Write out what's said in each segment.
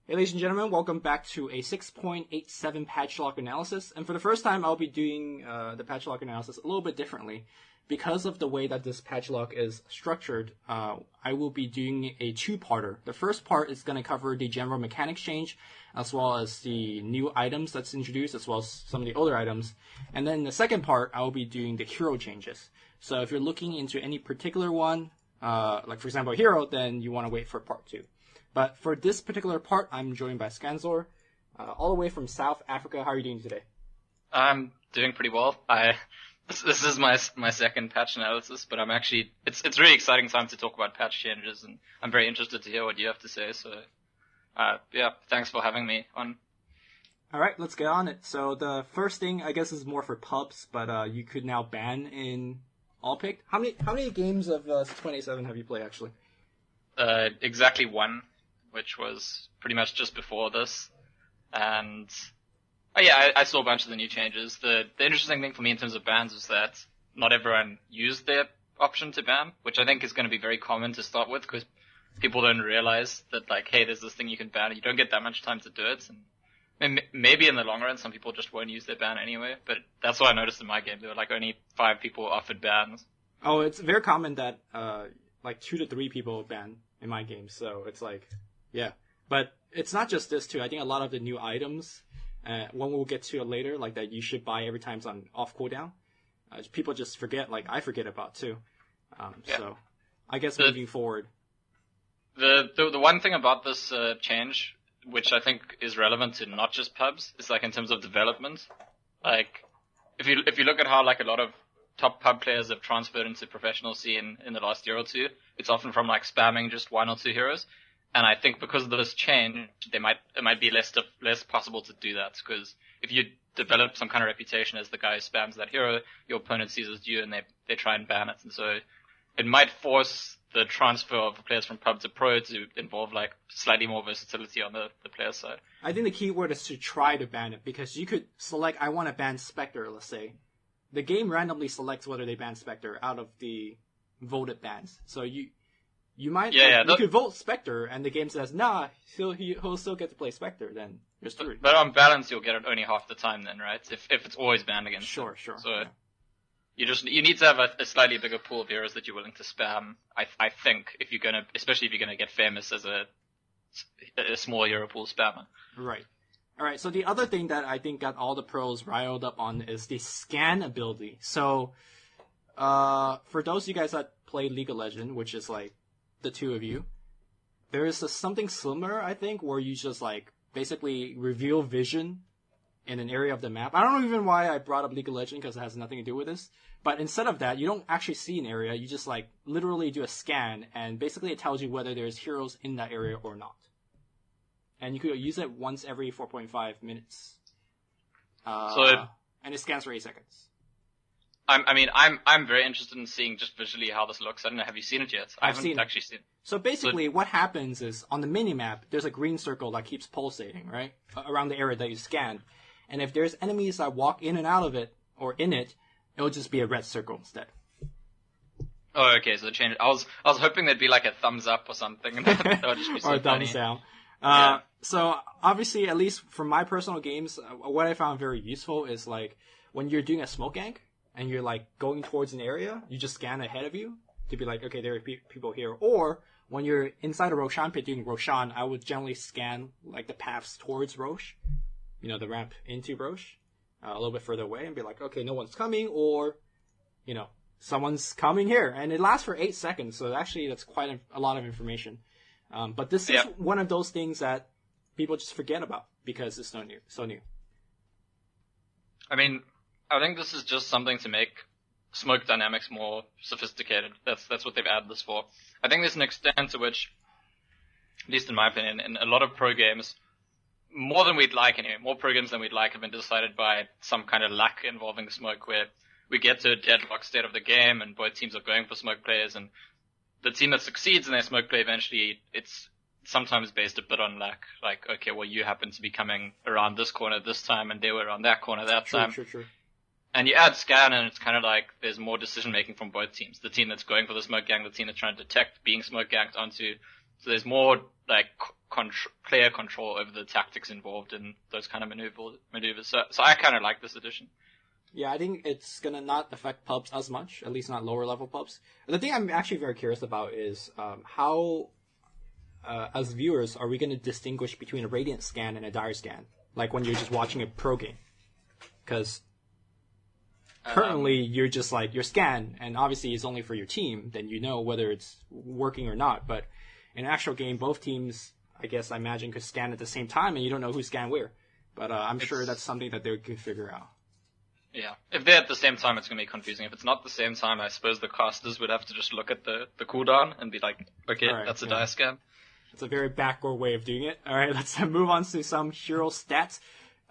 Hey ladies and gentlemen, welcome back to a 6.87 patch lock analysis. And for the first time, I'll be doing the patch lock analysis a little bit differently. Because of the way that this patch lock is structured, I will be doing a two-parter. The first part is going to cover the general mechanics change, as well as the new items that's introduced, as well as some of the older items. And then the second part, I will be doing the hero changes. So if you're looking into any particular one, like for example hero, then you want to wait for part 2. But for this particular part, I'm joined by Scantzor, all the way from South Africa. How are you doing today? I'm doing pretty well. This is my second patch analysis, but I'm actually it's really exciting time to talk about patch changes, and I'm very interested to hear what you have to say. So, yeah, thanks for having me on. All right, let's get on it. So the first thing, I guess, is more for pubs, but you could now ban in all picked. How many games of 6.87 have you played actually? Exactly one, which was pretty much just before this, and yeah, I saw a bunch of the new changes. The interesting thing for me in terms of bans is that not everyone used their option to ban, which I think is going to be very common to start with, because people don't realize that, like, hey, there's this thing you can ban, and you don't get that much time to do it, and maybe in the long run some people just won't use their ban anyway, but that's what I noticed in my game. There were like only 5 people offered bans. Oh, it's very common that like 2 to 3 people ban in my game, so it's like, yeah. But it's not just this too. I think a lot of the new items, one we'll get to it later, like that you should buy every time it's on off cooldown, people just forget, like I forget about too. Yeah. So I guess moving forward. The one thing about this change, which I think is relevant to not just pubs, is like in terms of development. Like if you look at how like a lot of top pub players have transferred into professional scene in the last year or two, it's often from like spamming just 1 or 2 heroes. And I think because of this change, it might be less possible to do that, because if you develop some kind of reputation as the guy who spams that hero, your opponent sees as you and they try and ban it. And so it might force the transfer of players from pub to pro to involve like slightly more versatility on the player side. I think the key word is to try to ban it, because you could select, I want to ban Spectre, let's say. The game randomly selects whether they ban Spectre out of the voted bans. So you might, you could vote Spectre, and the game says, nah, he'll still get to play Spectre, then you're screwed. But on balance, you'll get it only half the time then, right? If it's always banned against Sure. So yeah. you need to have a slightly bigger pool of heroes that you're willing to spam, I think, especially if you're gonna get famous as a small hero pool spammer. Right. Alright, so the other thing that I think got all the pros riled up on is the scan ability. So, for those of you guys that play League of Legends, which is like the 2 of you, there is something similar, I think, where you just like basically reveal vision in an area of the map. I don't know even why I brought up League of Legends, because it has nothing to do with this. But instead of that, you don't actually see an area. You just like literally do a scan, and basically it tells you whether there's heroes in that area or not. And you could use it once every 4.5 minutes. And it scans for 8 seconds. I'm very interested in seeing just visually how this looks. I don't know, have you seen it yet? I haven't actually seen it. So basically what happens is, on the minimap, there's a green circle that keeps pulsating, right? Around the area that you scan. And if there's enemies that walk in and out of it, or in it, it'll just be a red circle instead. Oh, okay, so change. I was hoping there'd be like a thumbs up or something. That would just be so or a funny. thumbs down. Yeah. So obviously, at least for my personal games, what I found very useful is like when you're doing a smoke gank and you're like going towards an area, you just scan ahead of you to be like, okay, there are people here. Or when you're inside a Roshan pit doing Roshan, I would generally scan like the paths towards Rosh, the ramp into Rosh, a little bit further away, and be like, okay, no one's coming, or someone's coming here, and it lasts for 8 seconds. So actually, that's quite a lot of information. But this is one of those things that people just forget about because it's so new. I mean, I think this is just something to make smoke dynamics more sophisticated. That's what they've added this for. I think there's an extent to which, at least in my opinion, in a lot of pro games, more than we'd like anyway, more pro games than we'd like have been decided by some kind of luck involving smoke, where we get to a deadlock state of the game and both teams are going for smoke plays, and the team that succeeds in their smoke play eventually, it's sometimes based a bit on luck. Like, okay, well, you happen to be coming around this corner this time, and they were around that corner that time. True. And you add scan, and it's kind of like there's more decision making from both teams. The team that's going for the smoke gang, the team that's trying to detect being smoke ganked onto So there's more like player control over the tactics involved in those kind of maneuvers. So I kind of like this addition. Yeah, I think it's gonna not affect pubs as much, at least not lower level pubs. The thing I'm actually very curious about is how, as viewers, are we gonna distinguish between a Radiant scan and a Dire scan, like when you're just watching a pro game? Because currently you're just like your scan, and obviously it's only for your team. Then you know whether it's working or not. But in an actual game, both teams, I imagine, could scan at the same time, and you don't know who scanned where. But I'm sure that's something that they could figure out. Yeah, if they're at the same time, it's going to be confusing. If it's not the same time, I suppose the casters would have to just look at the cooldown and be like, okay, right, that's a Dire scan. It's a very backward way of doing it. All right, let's move on to some hero stats.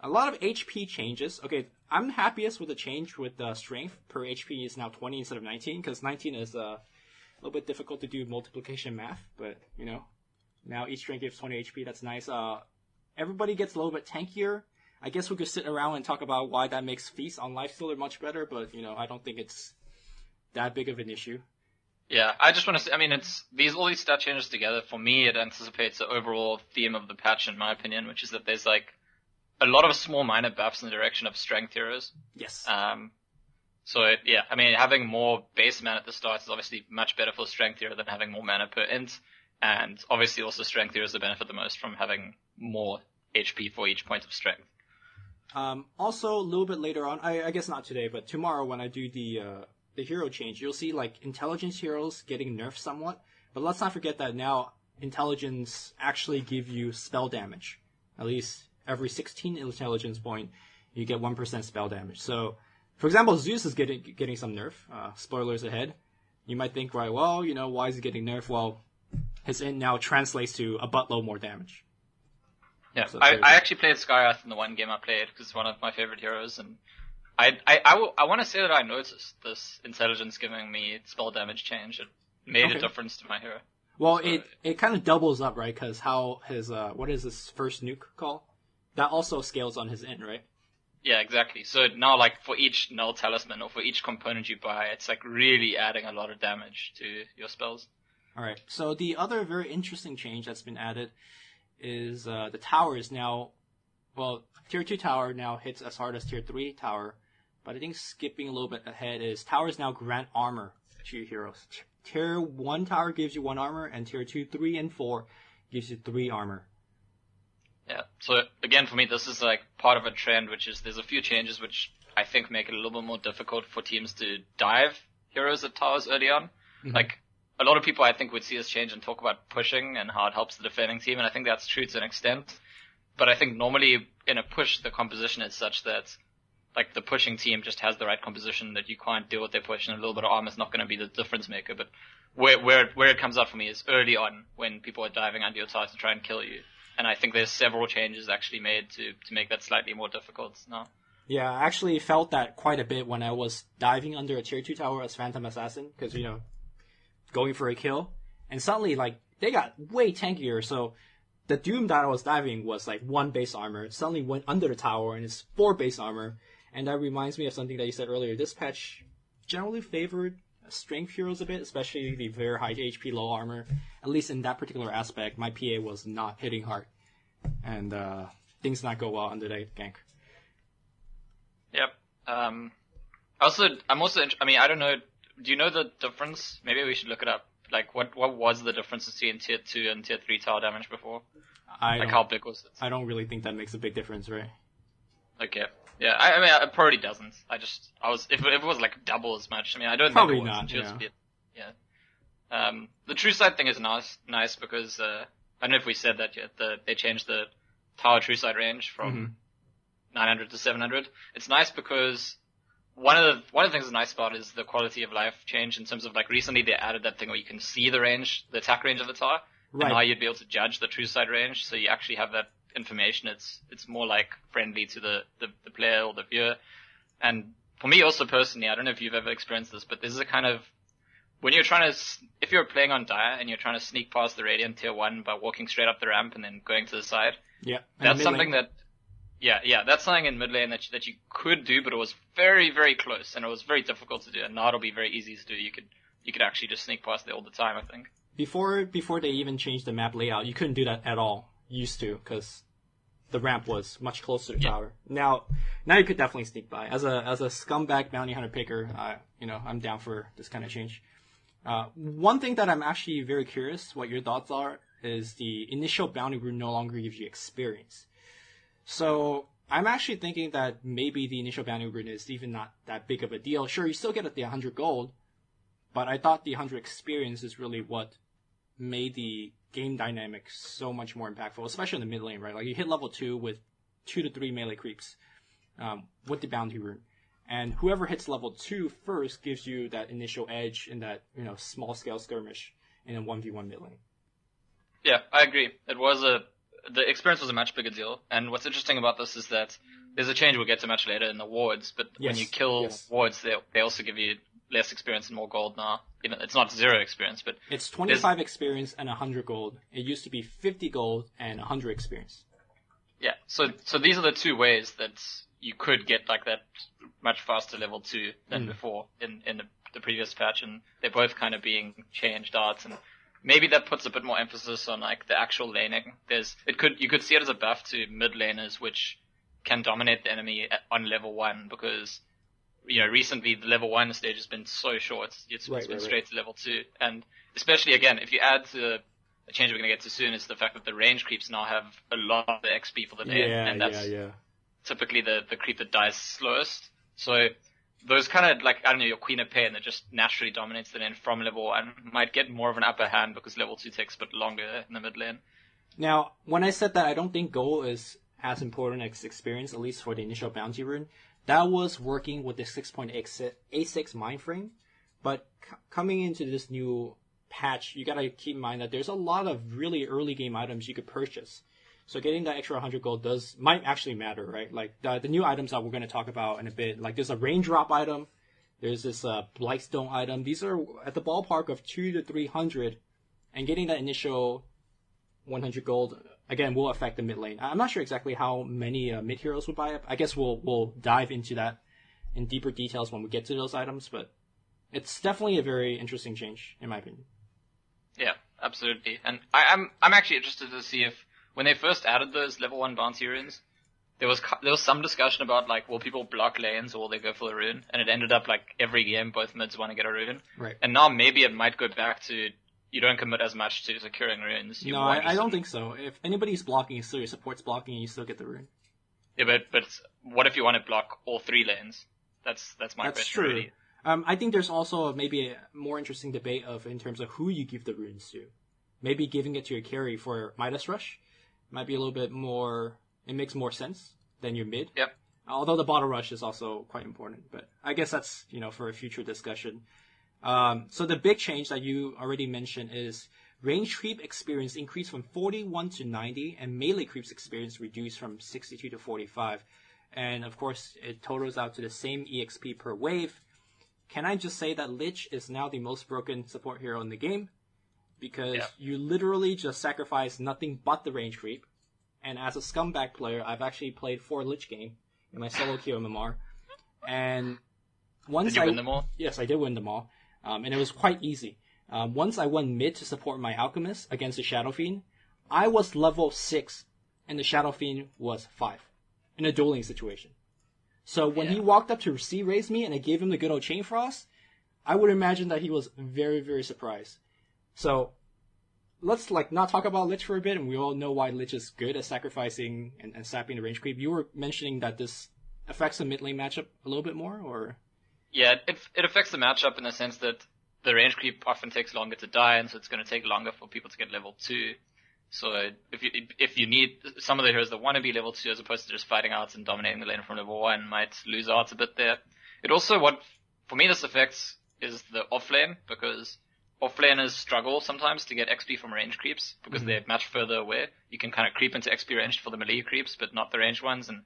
A lot of HP changes. Okay, I'm happiest with the change with the strength per HP is now 20 instead of 19, because 19 is a little bit difficult to do multiplication math, but, now each strength gives 20 HP. That's nice. Everybody gets a little bit tankier. I guess we could sit around and talk about why that makes Feast on Lifestealer much better, but, I don't think it's that big of an issue. Yeah, I just want to say, it's all these stat changes together. For me, it anticipates the overall theme of the patch, in my opinion, which is that there's, a lot of small minor buffs in the direction of strength heroes. Yes. Having more base mana at the start is obviously much better for strength hero than having more mana per int, and obviously also strength heroes benefit the most from having more HP for each point of strength. Also, a little bit later on, I guess not today, but tomorrow when I do the hero change, you'll see intelligence heroes getting nerfed somewhat. But let's not forget that now intelligence actually give you spell damage. At least every 16 intelligence point, you get 1% spell damage. So, for example, Zeus is getting some nerf. Spoilers ahead. You might think, right, well, why is he getting nerfed? Well, his int now translates to a buttload more damage. Yeah, so I actually played Skyath in the one game I played because it's one of my favorite heroes, and I want to say that I noticed this intelligence giving me spell damage change. It made a difference to my hero. Well, so it kind of doubles up, right? Because how his what is his first nuke call? That also scales on his int, right? Yeah, exactly. So now, for each null talisman or for each component you buy, it's really adding a lot of damage to your spells. All right. So the other very interesting change that's been added is the tower is now, tier 2 tower now hits as hard as tier 3 tower, but I think skipping a little bit ahead is towers now grant armor to your heroes. Tier 1 tower gives you 1 armor, and tier 2, 3, and 4 gives you 3 armor. Yeah, so again for me this is part of a trend, which is there's a few changes which I think make it a little bit more difficult for teams to dive heroes at towers early on. Mm-hmm. A lot of people, I think, would see this change and talk about pushing and how it helps the defending team, and I think that's true to an extent. But I think normally in a push, the composition is such that, the pushing team just has the right composition that you can't deal with their push, and a little bit of armor is not going to be the difference maker. But where it comes out for me is early on when people are diving under your tower to try and kill you. And I think there's several changes actually made to make that slightly more difficult now. Yeah, I actually felt that quite a bit when I was diving under a tier 2 tower as Phantom Assassin, because, going for a kill, and suddenly they got way tankier. So the Doom that I was diving was 1 base armor. It suddenly went under the tower and it's 4 base armor, and that reminds me of something that you said earlier. This patch generally favored strength heroes a bit, especially the very high HP low armor. At least in that particular aspect, my PA was not hitting hard, and things not go well under that gank. Yep. I'm also I don't know. Do you know the difference? Maybe we should look it up. What was the difference between tier 2 and tier 3 tower damage before? How big was it? I don't really think that makes a big difference, right? Okay. Yeah, it probably doesn't. If it was double as much, I don't probably think it was. Not. Yeah. The true side thing is nice because I don't know if we said that yet. They changed the tower true side range from 900 to 700. It's nice because one of the things that's nice about it is the quality of life change in terms of recently they added that thing where you can see the attack range of the tower, right. And now you'd be able to judge the true side range, so you actually have that information. It's more friendly to the player or the viewer. And for me also personally, I don't know if you've ever experienced this, but this is a kind of when you're if you're playing on Dire and you're trying to sneak past the Radiant tier 1 by walking straight up the ramp and then going to the side. Yeah, that's something that. Yeah, that's something in mid lane that you could do, but it was very, very close, and it was very difficult to do, and now it'll be very easy to do. You could actually just sneak past there all the time, I think. before they even changed the map layout, you couldn't do that at all. Used to, because the ramp was much closer to the tower. Now you could definitely sneak by. As a scumbag bounty hunter picker, I'm down for this kind of change. One thing that I'm actually very curious what your thoughts are is the initial bounty rune no longer gives you experience. So I'm actually thinking that maybe the initial bounty rune is even not that big of a deal. Sure, you still get the 100 gold, but I thought the 100 experience is really what made the game dynamic so much more impactful, especially in the mid lane, right? Like you hit level 2 with 2 to 3 melee creeps with the bounty rune. And whoever hits level 2 first gives you that initial edge in that, small scale skirmish in a 1v1 mid lane. Yeah, I agree. The experience was a much bigger deal. And what's interesting about this is that there's a change we'll get to much later in the wards, but when you kill wards, they also give you less experience and more gold now. It's not 0 experience, but it's 25 experience and 100 gold. It used to be 50 gold and 100 experience. Yeah, so these are the two ways that you could get like that much faster level 2 than before in the previous patch, and they're both kind of being changed out, and maybe that puts a bit more emphasis on like the actual laning. You could see it as a buff to mid laners, which can dominate the enemy on level 1, because recently the level 1 stage has been so short. It's been straight to level 2, and especially again, if you add to a change we're going to get to soon, is the fact that the range creeps now have a lot of the XP for the day, and that's typically the creep that dies slowest. So those kind of like, your Queen of Pain that just naturally dominates the lane from level 1 might get more of an upper hand because level 2 takes a bit longer in the mid lane. Now, when I said that I don't think gold is as important as experience, at least for the initial bounty rune, that was working with the 6.86 mind frame. But coming into this new patch, you gotta keep in mind that there's a lot of really early game items you could purchase. So getting that extra 100 gold might actually matter, right? Like the new items that we're going to talk about in a bit. Like there's a raindrop item, there's this Blightstone item. These are at the ballpark of 200 to 300, and getting that initial 100 gold again will affect the mid lane. I'm not sure exactly how many mid heroes would buy it. I guess we'll dive into that in deeper details when we get to those items, but it's definitely a very interesting change in my opinion. Yeah, absolutely. And I'm actually interested to see if, when they first added those level 1 bounty runes, there was some discussion about like, will people block lanes or will they go for the rune? And it ended up like every game both mids want to get a rune. Right. And now maybe it might go back to, you don't commit as much to securing runes. No, I don't think so. If anybody's blocking, still your support's blocking, and you still get the rune. Yeah, but what if you want to block all 3 lanes? That's my question. That's true. Really. I think there's also maybe a more interesting debate in terms of who you give the runes to. Maybe giving it to your carry for Midas Rush might be a little bit more, it makes more sense than your mid. Yep. Although the bottle rush is also quite important, but I guess that's, for a future discussion. So the big change that you already mentioned is range creep experience increased from 41 to 90, and melee creeps experience reduced from 62 to 45. And of course, it totals out to the same EXP per wave. Can I just say that Lich is now the most broken support hero in the game? Because you literally just sacrifice nothing but the range creep. And as a scumbag player, I've actually played 4 Lich games in my solo queue MMR. And once Did you win them all? Yes, I did win them all. And it was quite easy. Once I went mid to support my Alchemist against the Shadow Fiend, I was level 6 and the Shadow Fiend was 5 in a dueling situation. So when he walked up to C-raise me and I gave him the good old Chain Frost, I would imagine that he was very, very surprised. So let's not talk about Lich for a bit, and we all know why Lich is good at sacrificing and sapping the range creep. You were mentioning that this affects the mid lane matchup a little bit more, or? Yeah, it affects the matchup in the sense that the range creep often takes longer to die, and so it's going to take longer for people to get level 2. So if you need some of the heroes that want to be level 2 as opposed to just fighting out and dominating the lane from level 1 might lose out a bit there. It also, what for me this affects is the off lane, because offlaners struggle sometimes to get XP from range creeps because they're much further away. You can kind of creep into XP range for the melee creeps, but not the ranged ones, and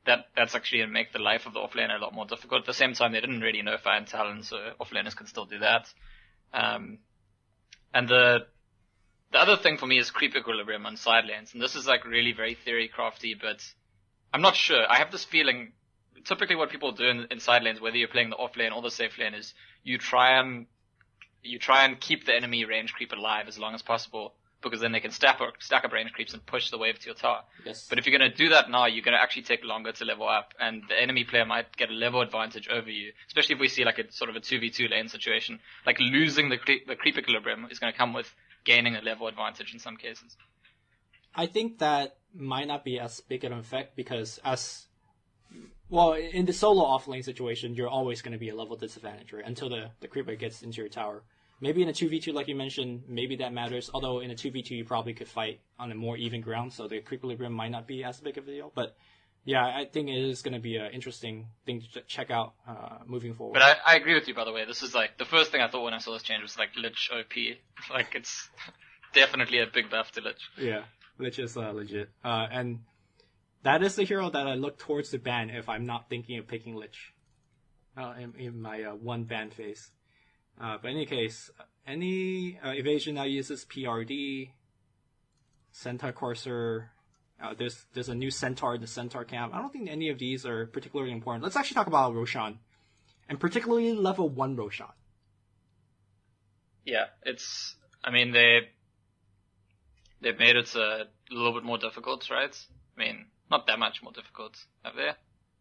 that's actually going to make the life of the offlaner a lot more difficult. At the same time, they didn't really know Fire and Talon, so offlaners can still do that. And the other thing for me is creep equilibrium on side lanes, and this is really very theory crafty, but I'm not sure. I have this feeling, typically what people do in side lanes, whether you're playing the off lane or the safe lane, is you try and you try and keep the enemy range creep alive as long as possible, because then they can stack up range creeps and push the wave to your tower. Yes. But if you're going to do that now, you're going to actually take longer to level up, and the enemy player might get a level advantage over you, especially if we see like a sort of a 2v2 lane situation. Like losing the creep equilibrium is going to come with gaining a level advantage in some cases. I think that might not be as big an effect because in the solo off-lane situation, you're always going to be a level disadvantage, right? Until the creeper gets into your tower. Maybe in a 2v2, like you mentioned, maybe that matters. Although in a 2v2, you probably could fight on a more even ground, so the creep equilibrium might not be as big of a deal. But yeah, I think it is going to be an interesting thing to check out moving forward. But I agree with you, by the way. This is like, the first thing I thought when I saw this change was like Lich OP. Like, it's definitely a big buff to Lich. Yeah, Lich is legit. And that is the hero that I look towards to ban if I'm not thinking of picking Lich in my one ban phase. But in any case, any evasion now uses PRD, Centaur Courser. There's a new Centaur in the Centaur camp. I don't think any of these are particularly important. Let's actually talk about Roshan, and particularly level 1 Roshan. Yeah, I mean, they've made it a little bit more difficult, right? I mean, not that much more difficult, have they?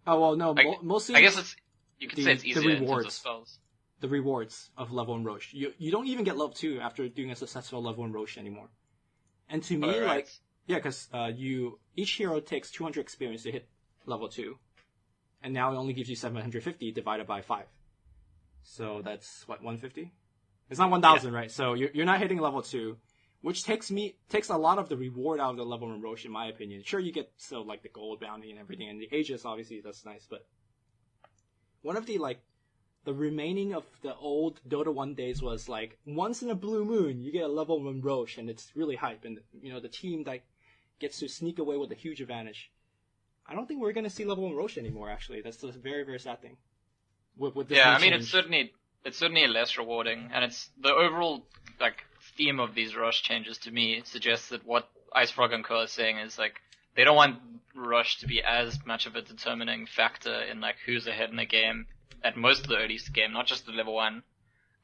Oh, well, no, mostly... I guess you could say it's easier the in terms rewards. of spells. The rewards of level 1 Rosh. You don't even get level 2 after doing a successful level 1 Rosh anymore. And to me, right. because each hero takes 200 experience to hit level 2, and now it only gives you 750 divided by 5. So that's, 150? It's not 1,000, right? So you're not hitting level 2, which takes a lot of the reward out of the level 1 Rosh, in my opinion. Sure, you get still, like, the gold bounty and everything, and the Aegis, obviously, that's nice, but one of the remaining of the old Dota 1 days was like, once in a blue moon, you get a level 1 Rosh, and it's really hype, and the team that gets to sneak away with a huge advantage. I don't think we're going to see level 1 Rosh anymore, actually. That's a very, very sad thing. With this I mean, change. it's certainly less rewarding, and it's the overall, like, theme of these Rosh changes to me suggests that what IceFrog and Co are saying is, like, they don't want Rosh to be as much of a determining factor in, like, who's ahead in the game at most of the early game, not just the level 1.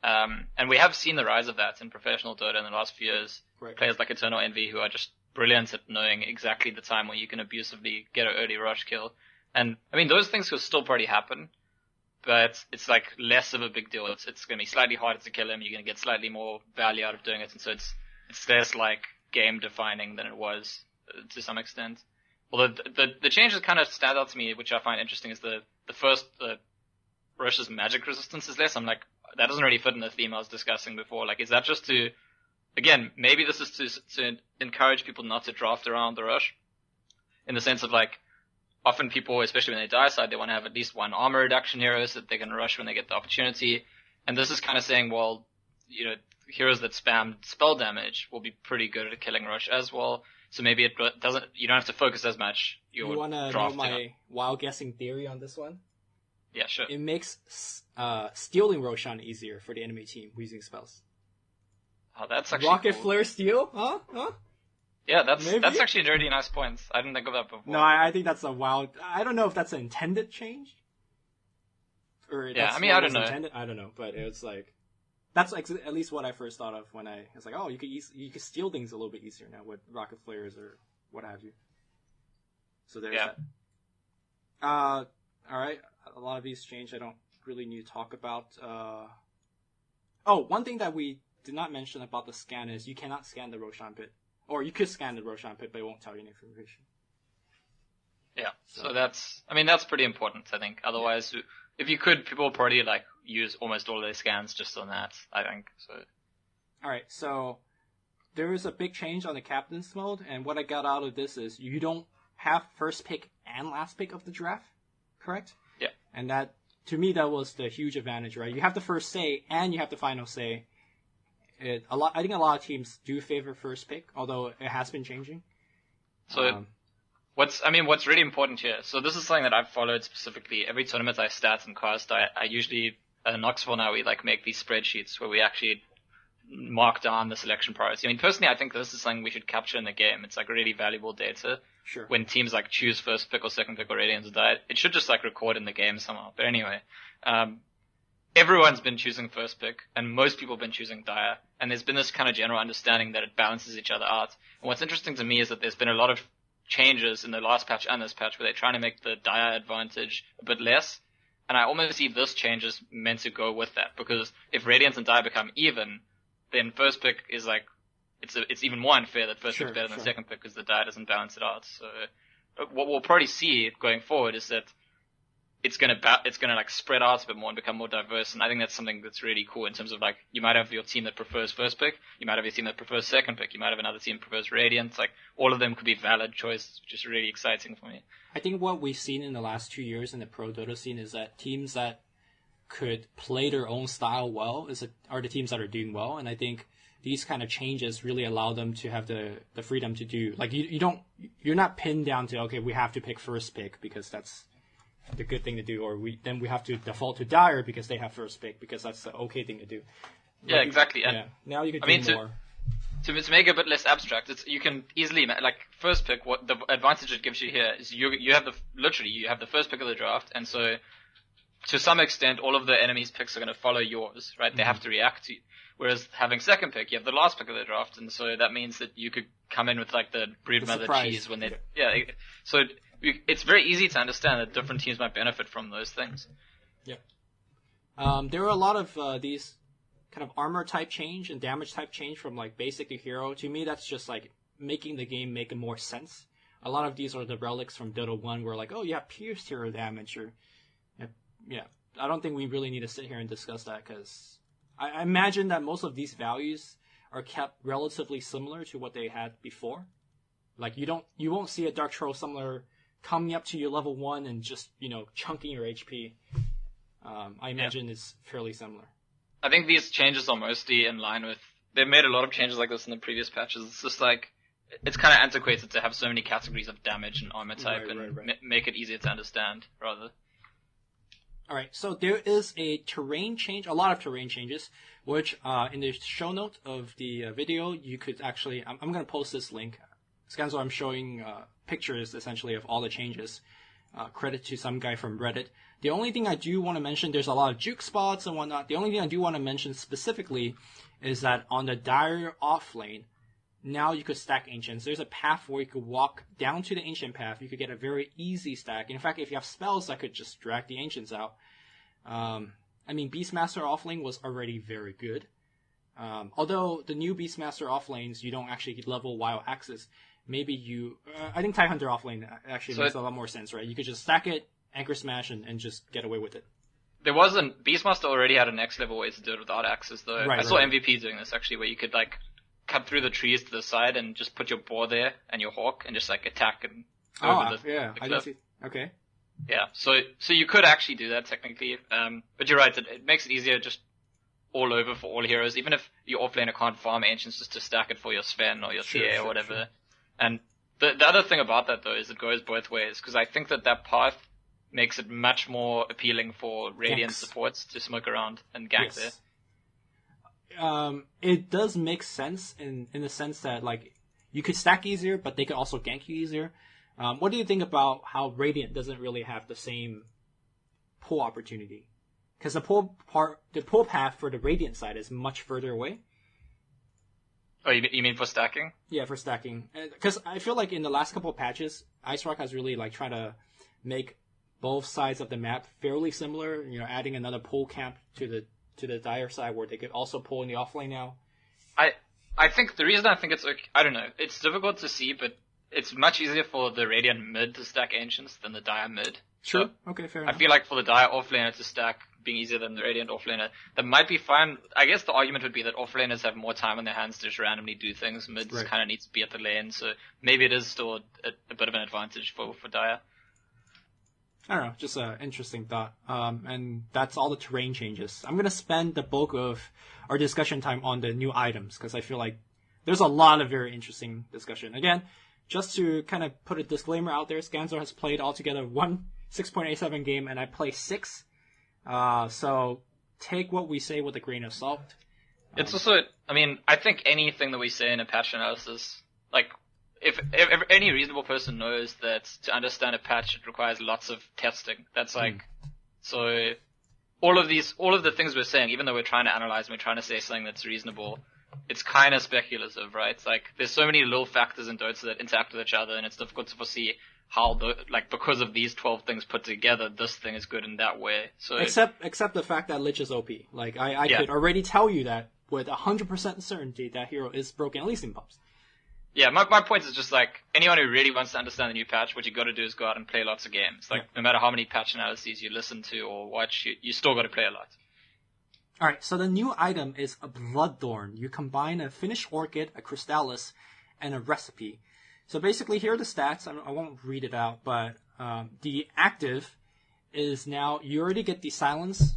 And we have seen the rise of that in professional Dota in the last few years. Right. Players like Eternal Envy who are just brilliant at knowing exactly the time when you can abusively get an early rush kill. And, I mean, those things will still probably happen, but it's like less of a big deal. It's going to be slightly harder to kill him, you're going to get slightly more value out of doing it, and so it's less like game defining than it was to some extent. Although the change that kind of stand out to me, which I find interesting, is the first, Rosh's magic resistance is less. I'm like, that doesn't really fit in the theme I was discussing before. Like, is that just to, again, maybe this is to encourage people not to draft around the Rosh, in the sense of, like, often people, especially when they die side, they want to have at least one armor reduction hero so that they can rush when they get the opportunity. And this is kind of saying, well, heroes that spam spell damage will be pretty good at killing Rosh as well. So maybe you don't have to focus as much. You want to know my wild guessing theory on this one? Yeah, sure. It makes stealing Roshan easier for the enemy team using spells. Oh, that's actually Rocket cool. Flare steal? Huh? Yeah, that's Maybe? That's actually a really nice point. I didn't think of that before. No, I think that's a wild... I don't know if that's an intended change. Or yeah, I mean, I don't know. Intended. I don't know, but it was like... That's like at least what I first thought of when I was like, oh, you could steal things a little bit easier now with rocket flares or what have you. So there's that. All right. A lot of these change I don't really need to talk about. One thing that we did not mention about the scan is you cannot scan the Roshan pit. Or you could scan the Roshan pit, but it won't tell you any information. Yeah, so that's pretty important, I think. Otherwise, if you could, people would probably, like, use almost all of their scans just on that, I think. So. Alright, so there is a big change on the captain's mode, and what I got out of this is you don't have first pick and last pick of the draft, correct? Yeah. And that, to me, that was the huge advantage, right? You have the first say, and you have the final say. I think a lot of teams do favor first pick, although it has been changing. So, what's really important here, so this is something that I've followed specifically. Every tournament I start and cast, I usually, in Knoxville now, we, like, make these spreadsheets where we actually mark down the selection priority. I mean, personally, I think this is something we should capture in the game. It's, like, really valuable data. Sure. When teams, like, choose first pick or second pick or Radiant's die, it should just, like, record in the game somehow. But anyway, everyone's been choosing first pick, and most people have been choosing Dire, and there's been this kind of general understanding that it balances each other out. And what's interesting to me is that there's been a lot of changes in the last patch and this patch where they're trying to make the Dire advantage a bit less, and I almost see this change as meant to go with that, because if Radiant and Dire become even, then first pick is like, it's even more unfair that first pick's better than second pick because the Dire doesn't balance it out. So what we'll probably see going forward is that it's gonna like spread out a bit more and become more diverse, and I think that's something that's really cool in terms of like, you might have your team that prefers first pick, you might have your team that prefers second pick, you might have another team that prefers Radiant, like all of them could be valid choices, which is really exciting for me. I think what we've seen in the last 2 years in the pro Dota scene is that teams that could play their own style well are the teams that are doing well, and I think these kind of changes really allow them to have the freedom to do, like, you're not pinned down to, okay, we have to pick first pick because that's the good thing to do, or we have to default to Dire because they have first pick because that's the okay thing to do. Yeah, like, exactly. Yeah. Now you can do more. To make it a bit less abstract, you can easily, like, first pick, what the advantage it gives you here is you have the first pick of the draft, and so to some extent all of the enemy's picks are going to follow yours, right? They have to react to you. Whereas having second pick, you have the last pick of the draft, and so that means that you could come in with like the broodmother cheese when so it's very easy to understand that different teams might benefit from those things. Yeah. There are a lot of these kind of armor type change and damage type change from like basic to hero. To me, that's just like making the game make more sense. A lot of these are the relics from Dota 1 where like, oh, you have pierced hero damage, or I don't think we really need to sit here and discuss that, because I imagine that most of these values are kept relatively similar to what they had before. Like you won't see a Dark Troll Summoner coming up to your level 1 and just, chunking your HP. I imagine it's fairly similar. I think these changes are mostly in line with, they've made a lot of changes like this in the previous patches. It's just like, it's kind of antiquated to have so many categories of damage and armor type make it easier to understand, rather. Alright, so there is a lot of terrain changes, which in the show note of the video, you could actually, I'm going to post this link. Scantzor, I'm showing pictures essentially of all the changes. Credit to some guy from Reddit. The only thing I do want to mention, there's a lot of juke spots and whatnot. The only thing I do want to mention specifically is that on the Dire off lane, now you could stack Ancients. There's a path where you could walk down to the Ancient path. You could get a very easy stack. In fact, if you have spells that could just drag the Ancients out. Beastmaster off lane was already very good. Although the new Beastmaster off lanes, you don't actually level while access. Maybe I think Tidehunter off lane actually makes a lot more sense, right? You could just stack it, Anchor Smash, and just get away with it. Beastmaster already had a next level way to do it without access, though. I saw MVP doing this, actually, where you could, like, cut through the trees to the side and just put your boar there and your hawk and just, like, attack and go over the cliff. I didn't see. Okay. Yeah, so you could actually do that, technically. But you're right, it makes it easier just all over for all heroes, even if your offlaner can't farm Ancients, just to stack it for your Sven or your TA or whatever. Sure. And the other thing about that, though, is it goes both ways, because I think that path makes it much more appealing for Radiant supports to smoke around and gank there. It does make sense in the sense that, like, you could stack easier, but they could also gank you easier. What do you think about how Radiant doesn't really have the same pull opportunity? Because the pull path for the Radiant side is much further away. Oh, you mean for stacking? Yeah, for stacking. Because I feel like in the last couple of patches, Ice Rock has really like tried to make both sides of the map fairly similar. Adding another pull camp to the Dire side where they could also pull in the offlane now. I think the reason I think it's okay, I don't know. It's difficult to see, but it's much easier for the Radiant mid to stack Ancients than the Dire mid. Sure. So okay, fair enough. I feel like for the Dire offlaner to stack being easier than the Radiant offlaner, that might be fine. I guess the argument would be that offlaners have more time on their hands to just randomly do things. Mids kind of need to be at the lane, so maybe it is still a bit of an advantage for Dire. I don't know, just an interesting thought. And that's all the terrain changes. I'm going to spend the bulk of our discussion time on the new items, because I feel like there's a lot of very interesting discussion. Again, just to kind of put a disclaimer out there, Scantzor has played altogether one 6.87 game, and I play 6. So take what we say with a grain of salt. It's also, I think anything that we say in a patch analysis, like, if any reasonable person knows that to understand a patch it requires lots of testing. That's like, so all of the things we're saying, even though we're trying to analyze and we're trying to say something that's reasonable, it's kind of speculative, right? It's like there's so many little factors in Dota that interact with each other, and it's difficult to foresee how because of these 12 things put together, this thing is good in that way. So except the fact that Lich is OP. Like I could already tell you that with 100% certainty that hero is broken, at least in pubs. Yeah, my point is just like anyone who really wants to understand the new patch, what you got to do is go out and play lots of games. Like no matter how many patch analyses you listen to or watch, you still got to play a lot. Alright, so the new item is a Bloodthorn. You combine a finished Orchid, a Crystallis, and a Recipe. So basically, here are the stats. I won't read it out, but the active is now, you already get the Silence,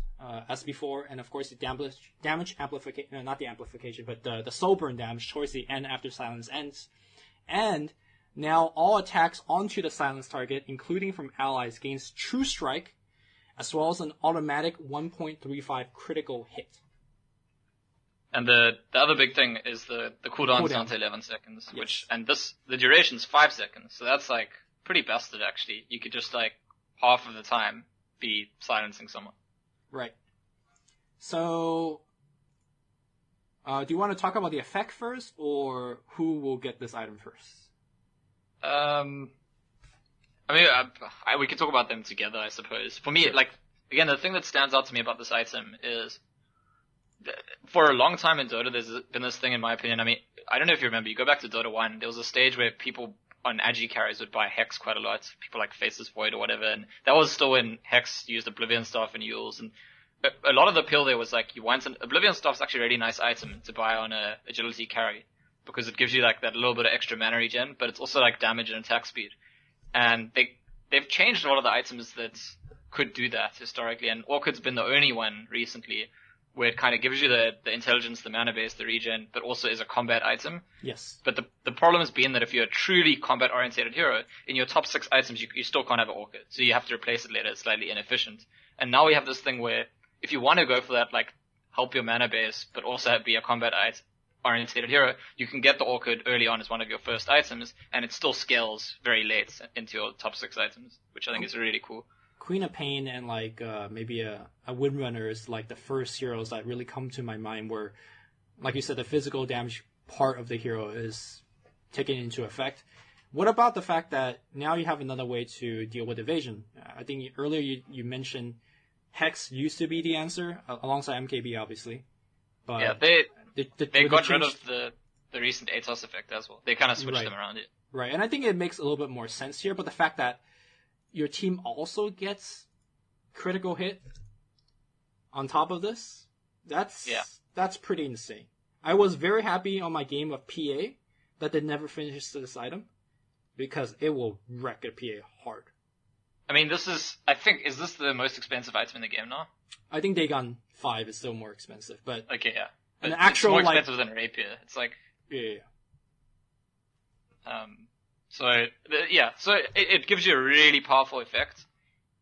as before, and of course the damage amplification, no, not the amplification, but the soul burn damage towards the end after Silence ends. And now all attacks onto the Silence target, including from allies, gains True Strike, as well as an automatic 1.35 critical hit. And the other big thing is the cooldown is down to 11 seconds, yes. The duration's 5 seconds, so that's like pretty busted actually. You could just like half of the time be silencing someone. Right. So, do you want to talk about the effect first, or who will get this item first? I mean, we could talk about them together, I suppose. For me, like, again, the thing that stands out to me about this item is, for a long time in Dota, there's been this thing, in my opinion. I mean, I don't know if you remember, you go back to Dota 1, there was a stage where people on Agi carries would buy Hex quite a lot. People like Faceless Void or whatever, and that was still when Hex used Oblivion Staff and Yules, and a lot of the appeal there was like, you want Oblivion Staff's actually a really nice item to buy on a agility carry, because it gives you like that little bit of extra mana regen, but it's also like damage and attack speed. And they've changed a lot of the items that could do that historically, and Orchid's been the only one recently where it kind of gives you the intelligence, the mana base, the regen, but also is a combat item. Yes. But the problem has been that if you're a truly combat-oriented hero, in your top 6 items, you still can't have an Orchid. So you have to replace it later. It's slightly inefficient. And now we have this thing where if you want to go for that, like, help your mana base, but also be a combat-oriented hero, you can get the Orchid early on as one of your first items, and it still scales very late into your top 6 items, which I think is really cool. Queen of Pain and like maybe a Windrunner is like the first heroes that really come to my mind where, like you said, the physical damage part of the hero is taken into effect. What about the fact that now you have another way to deal with evasion? I think earlier you mentioned Hex used to be the answer, alongside MKB obviously. But yeah, they got rid of the recent ATOS effect as well. They kind of switched them around it. Right, and I think it makes a little bit more sense here, but the fact that your team also gets critical hit on top of this, that's pretty insane. I was very happy on my game of PA that they never finished this item, because it will wreck a PA hard. I mean, is this the most expensive item in the game now? I think Dagon 5 is still more expensive, but... Okay, yeah. An actual, it's more expensive than Rapier. It's like... Yeah. So it gives you a really powerful effect,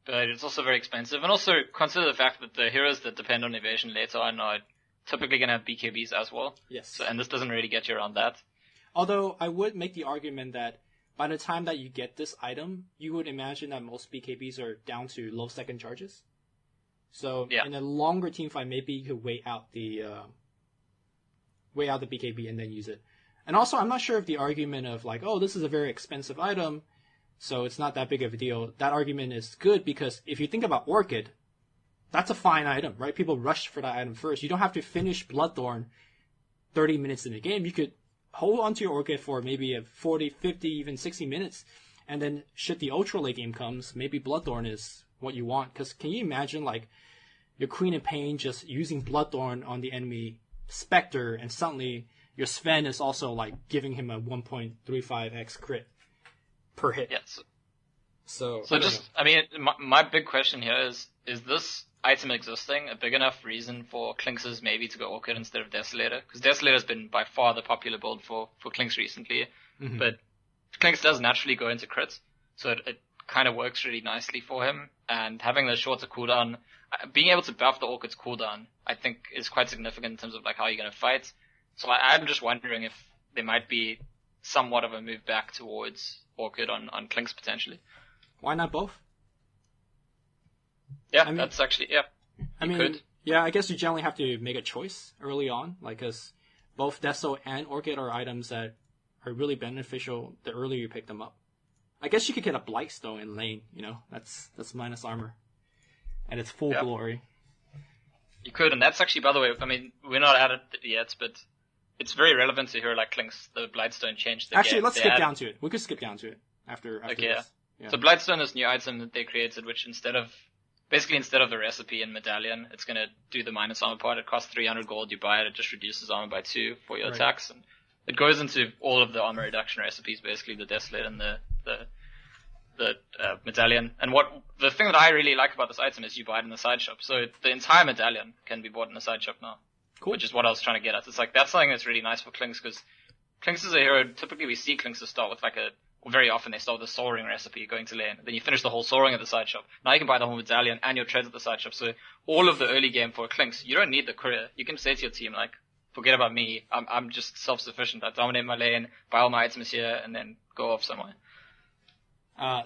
but it's also very expensive. And also consider the fact that the heroes that depend on evasion later on are typically going to have BKBs as well. Yes. So, and this doesn't really get you around that. Although I would make the argument that by the time that you get this item, you would imagine that most BKBs are down to low second charges. So in a longer team fight, maybe you could wait out the BKB and then use it. And also, I'm not sure if the argument of like, oh, this is a very expensive item, so it's not that big of a deal. That argument is good because if you think about Orchid, that's a fine item, right? People rush for that item first. You don't have to finish Bloodthorn 30 minutes in the game. You could hold onto your Orchid for maybe a 40, 50, even 60 minutes. And then should the ultra late game comes, maybe Bloodthorn is what you want. Because can you imagine like your Queen of Pain just using Bloodthorn on the enemy Spectre and suddenly your Sven is also like giving him a 1.35x crit per hit. Yes. So I mean, my big question here is this item existing a big enough reason for Klinxes maybe to go Orchid instead of Desolator? Because Desolator has been by far the popular build for Klinx recently, but Klinx does naturally go into crits, so it kind of works really nicely for him. And having the shorter cooldown, being able to buff the Orchid's cooldown, I think is quite significant in terms of like how you're going to fight. So I'm just wondering if there might be somewhat of a move back towards Orchid on Klinx potentially. Why not both? Yeah, I mean, that's actually, I mean, yeah, I guess you generally have to make a choice early on, like, because both Deso and Orchid are items that are really beneficial the earlier you pick them up. I guess you could get a Blightstone in lane, that's minus armor. And it's full glory. You could, and that's actually, by the way, I mean, we're not at it yet, but it's very relevant to hero like Clinkz. The Blightstone changed the game. Actually, let's skip down to it. We could skip down to it after this. Yeah. So Blightstone is a new item that they created, which instead of the recipe in Medallion, it's going to do the minus armor part. It costs 300 gold. You buy it, it just reduces armor by 2 for your attacks. And it goes into all of the armor reduction recipes, basically the Desolate and the Medallion. And the thing that I really like about this item is you buy it in the side shop. So the entire Medallion can be bought in the side shop now. Cool. Which is what I was trying to get at. It's like, that's something that's really nice for Clinkz, because Clinkz is a hero, typically we see Clinkz start with very often they start with a Soul Ring recipe going to lane. Then you finish the whole Soul Ring at the side shop. Now you can buy the whole Medallion and your treads at the side shop. So all of the early game for Clinkz, you don't need the courier. You can say to your team, like, forget about me. I'm just self-sufficient. I dominate my lane, buy all my items here, and then go off somewhere.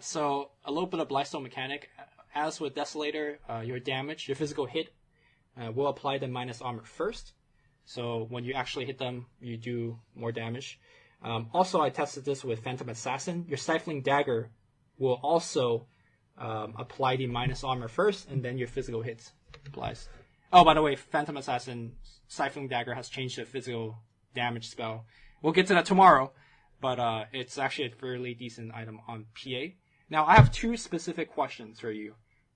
So a little bit of Blightstone mechanic. As with Desolator, your damage, your physical hit, will apply the minus armor first. So when you actually hit them, you do more damage. Also, I tested this with Phantom Assassin. Your Stifling Dagger will also apply the minus armor first, and then your physical hits applies. Oh, by the way, Phantom Assassin Stifling Dagger has changed to physical damage spell. We'll get to that tomorrow, but it's actually a fairly decent item on PA. Now, I have 2 specific questions for you,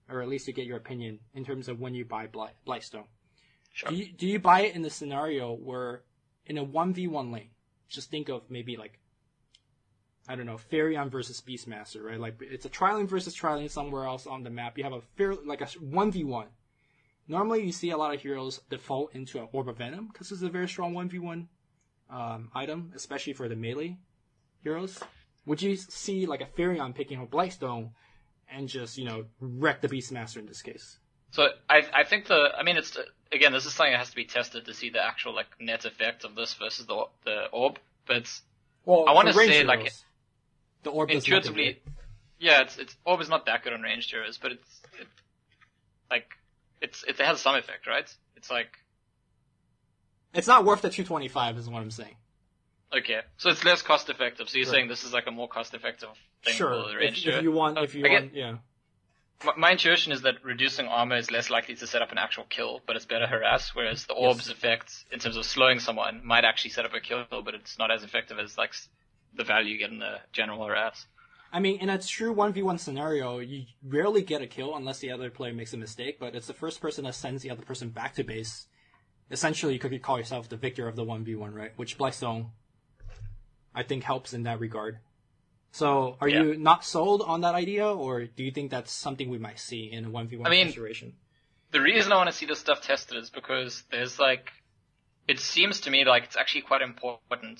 or at least to get your opinion, in terms of when you buy Blightstone. Sure. Do you buy it in the scenario where, in a 1v1 lane, just think of maybe like, I don't know, Faireon versus Beastmaster, right? Like, it's a Trilane versus Trilane somewhere else on the map. You have a 1v1. Normally, you see a lot of heroes default into an Orb of Venom, because it's a very strong 1v1 item, especially for the melee heroes. Would you see like a Faireon picking up Blightstone and just, wreck the Beastmaster in this case? So I think it's, again, this is something that has to be tested to see the actual like net effect of this versus the orb. But I want to say like the orb intuitively, nothing, right? Yeah, it's orb is not that good on ranged heroes, but it has some effect, right? It's like, it's not worth the 225 is what I'm saying. Okay, so it's less cost effective. So you're saying this is like a more cost effective thing for the ranged hero? If you want, yeah. My intuition is that reducing armor is less likely to set up an actual kill, but it's better harass, whereas the orb's effect, in terms of slowing someone, might actually set up a kill, but it's not as effective as like the value you get in the general harass. I mean, in a true 1v1 scenario, you rarely get a kill unless the other player makes a mistake, but it's the first person that sends the other person back to base. Essentially, you could call yourself the victor of the 1v1, right? Which Blightstone, I think, helps in that regard. So, are you not sold on that idea, or do you think that's something we might see in a 1v1 situation? The reason I want to see this stuff tested is because there's like, it seems to me like it's actually quite important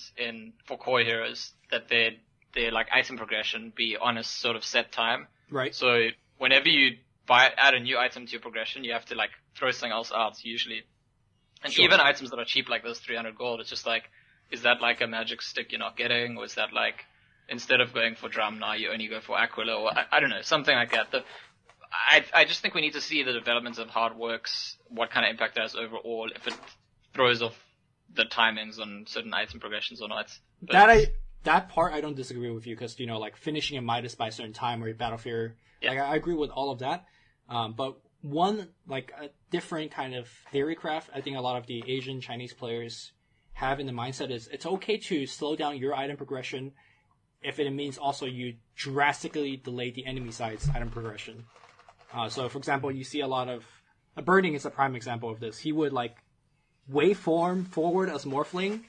for core heroes that their like item progression be on a sort of set time. Right. So whenever you add a new item to your progression, you have to like throw something else out usually. And even items that are cheap like this, 300 gold, it's just like, is that like a magic stick you're not getting, or is that like, instead of going for drum now you only go for Aquila, or I don't know, something like that. I just think we need to see the developments of how it works, what kind of impact it has overall, if it throws off the timings on certain item progressions or not. But that part I don't disagree with you, because like finishing a Midas by a certain time or your Battle Fear, like I agree with all of that. But one like a different kind of theory craft I think a lot of the Asian Chinese players have in the mindset is it's okay to slow down your item progression if it means also you drastically delay the enemy side's item progression. So, for example, you see a lot of... Burning is a prime example of this. He would, like, waveform forward as Morphling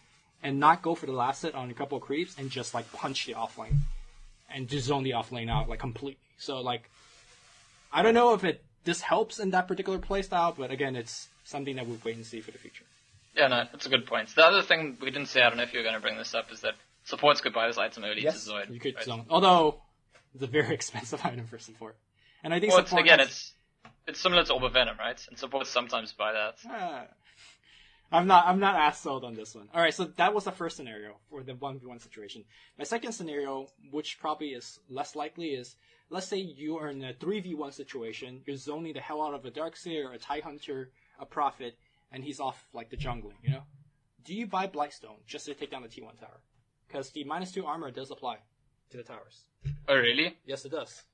and not go for the last hit on a couple of creeps and just, like, punch the offlane and just zone the offlane out, like, completely. So, like, I don't know if this helps in that particular playstyle, but, again, it's something that we'll wait and see for the future. Yeah, no, that's a good point. The other thing we didn't say, I don't know if you were going to bring this up, is that supports could buy this item early to Zoid. You could zone. Although, it's a very expensive item for support. And I think support it's similar to Orb Venom, right? And supports sometimes buy that. I'm not as sold on this one. Alright, so that was the first scenario for the 1v1 situation. My second scenario, which probably is less likely, is let's say you are in a 3v1 situation, you're zoning the hell out of a Darkseer, a Tidehunter, a Prophet, and he's off like the jungling, you know? Do you buy Blightstone just to take down the T1 tower? Because the -2 armor does apply to the towers. Oh, really? Yes, it does.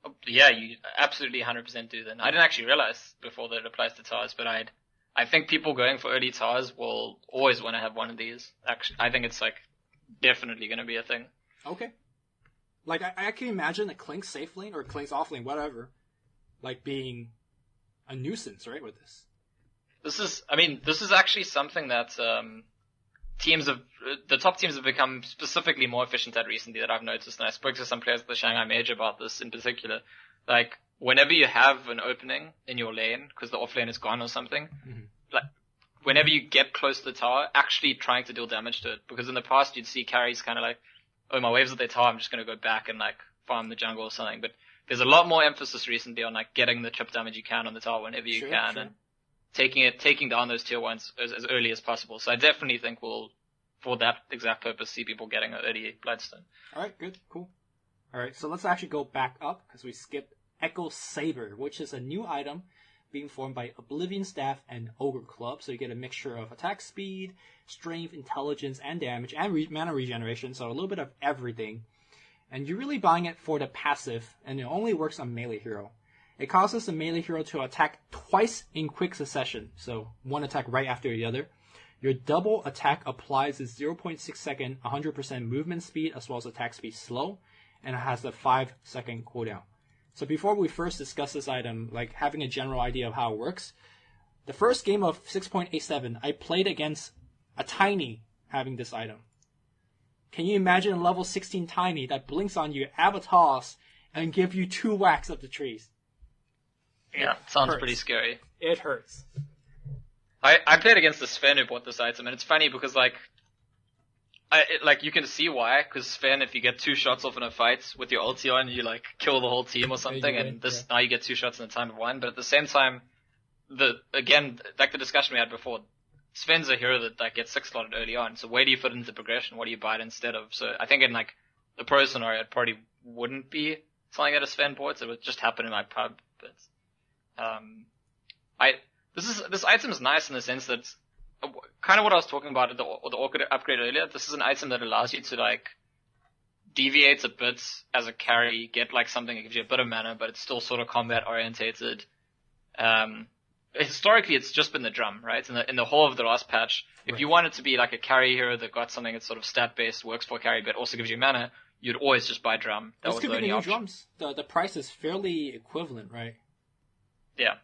Oh, yeah, you absolutely 100% do then. I didn't actually realize before that it applies to towers, but I think people going for early towers will always want to have one of these. Actually, I think it's like definitely going to be a thing. Okay. Like, I can imagine a Klink's safe lane or Klink's off lane, whatever, like being a nuisance, right, with this. This is actually something that the top teams have become specifically more efficient at recently that I've noticed, and I spoke to some players at the Shanghai Major about this in particular. Like, whenever you have an opening in your lane, because the off lane is gone or something, like, whenever you get close to the tower, actually trying to deal damage to it. Because in the past, you'd see carries kind of like, oh, my waves at their tower, I'm just going to go back and, like, farm the jungle or something. But there's a lot more emphasis recently on, like, getting the chip damage you can on the tower whenever you can, and taking down those tier 1s as early as possible. So I definitely think we'll, for that exact purpose, see people getting an early Bloodstone. Alright, good, cool. Alright, so let's actually go back up, because we skipped Echo Saber, which is a new item being formed by Oblivion Staff and Ogre Club. So you get a mixture of attack speed, strength, intelligence, and damage, and mana regeneration, so a little bit of everything. And you're really buying it for the passive, and it only works on melee hero. It causes the melee hero to attack twice in quick succession, so one attack right after the other. Your double attack applies a 0.6 second 100% movement speed as well as attack speed slow, and it has a 5-second cooldown. So before we first discuss this item, like having a general idea of how it works, the first game of 6.87, I played against a Tiny having this item. Can you imagine a level 16 Tiny that blinks on you, avatars, and give you 2 whacks of the trees? Yeah, it sounds pretty scary. It hurts. I played against the Sven who bought this item, and it's funny because, like, you can see why, because Sven, if you get 2 shots off in a fight with your ulti on, you, like, kill the whole team or something, and now you get 2 shots in the time of 1, but at the same time, again, like the discussion we had before, Sven's a hero that, like, gets 6-slotted early on, so where do you fit into progression? What do you buy it instead of? So I think in, like, the pro scenario, it probably wouldn't be something that a Sven bought, it would just happen in my pub, but, this item is nice in the sense that, kind of what I was talking about the Orchid upgrade earlier, this is an item that allows you to, like, deviate a bit as a carry, get, like, something that gives you a bit of mana, but it's still sort of combat orientated. Historically, it's just been the drum, right? In the whole of the last patch, if you wanted to be, like, a carry hero that got something that's sort of stat-based, works for carry, but also gives you mana, you'd always just buy drum. That was the only option. Drums. The price is fairly equivalent, right? Yeah,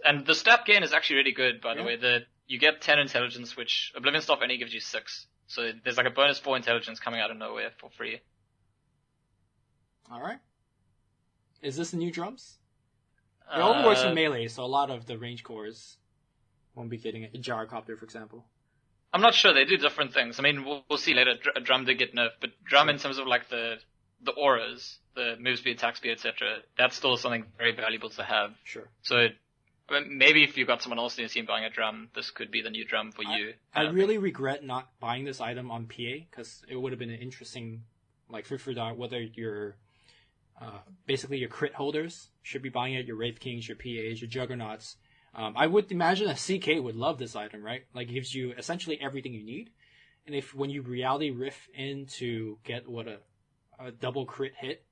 and the stat gain is actually really good, by the way. You get 10 intelligence, which Oblivion Staff only gives you 6. So there's like a bonus 4 intelligence coming out of nowhere for free. Alright. Is this the new drums? It only works in melee, so a lot of the range cores won't be getting it. A Gyrocopter, for example. I'm not sure, they do different things. I mean, we'll see later, drum did get nerfed, but drum in terms of like the auras, the move speed, attack speed, etc., that's still something very valuable to have. Sure. So maybe if you've got someone else in your team buying a drum, this could be the new drum for you. I really regret not buying this item on PA, because it would have been an interesting, like, food for thought, whether you're, basically your crit holders should be buying it, your Wraith Kings, your PAs, your Juggernauts. I would imagine a CK would love this item, right? Like, it gives you essentially everything you need. And if when you reality riff in to get a double crit hit,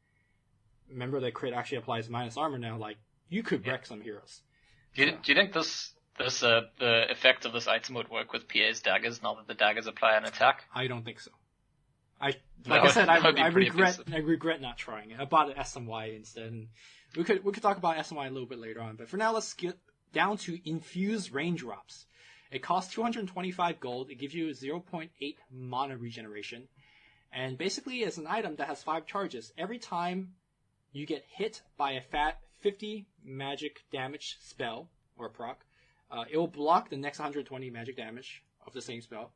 remember that crit actually applies minus armor now, like, you could wreck some heroes. Do you think the effect of this item would work with PA's daggers now that the daggers apply an attack? I don't think so. I regret not trying it. I bought an SMY instead. And we could talk about SMY a little bit later on, but for now, let's get down to infused raindrops. It costs 225 gold. It gives you 0.8 mana regeneration, and basically it's an item that has 5 charges. Every time you get hit by a fat 50 magic damage spell or proc, it will block the next 120 magic damage of the same spell,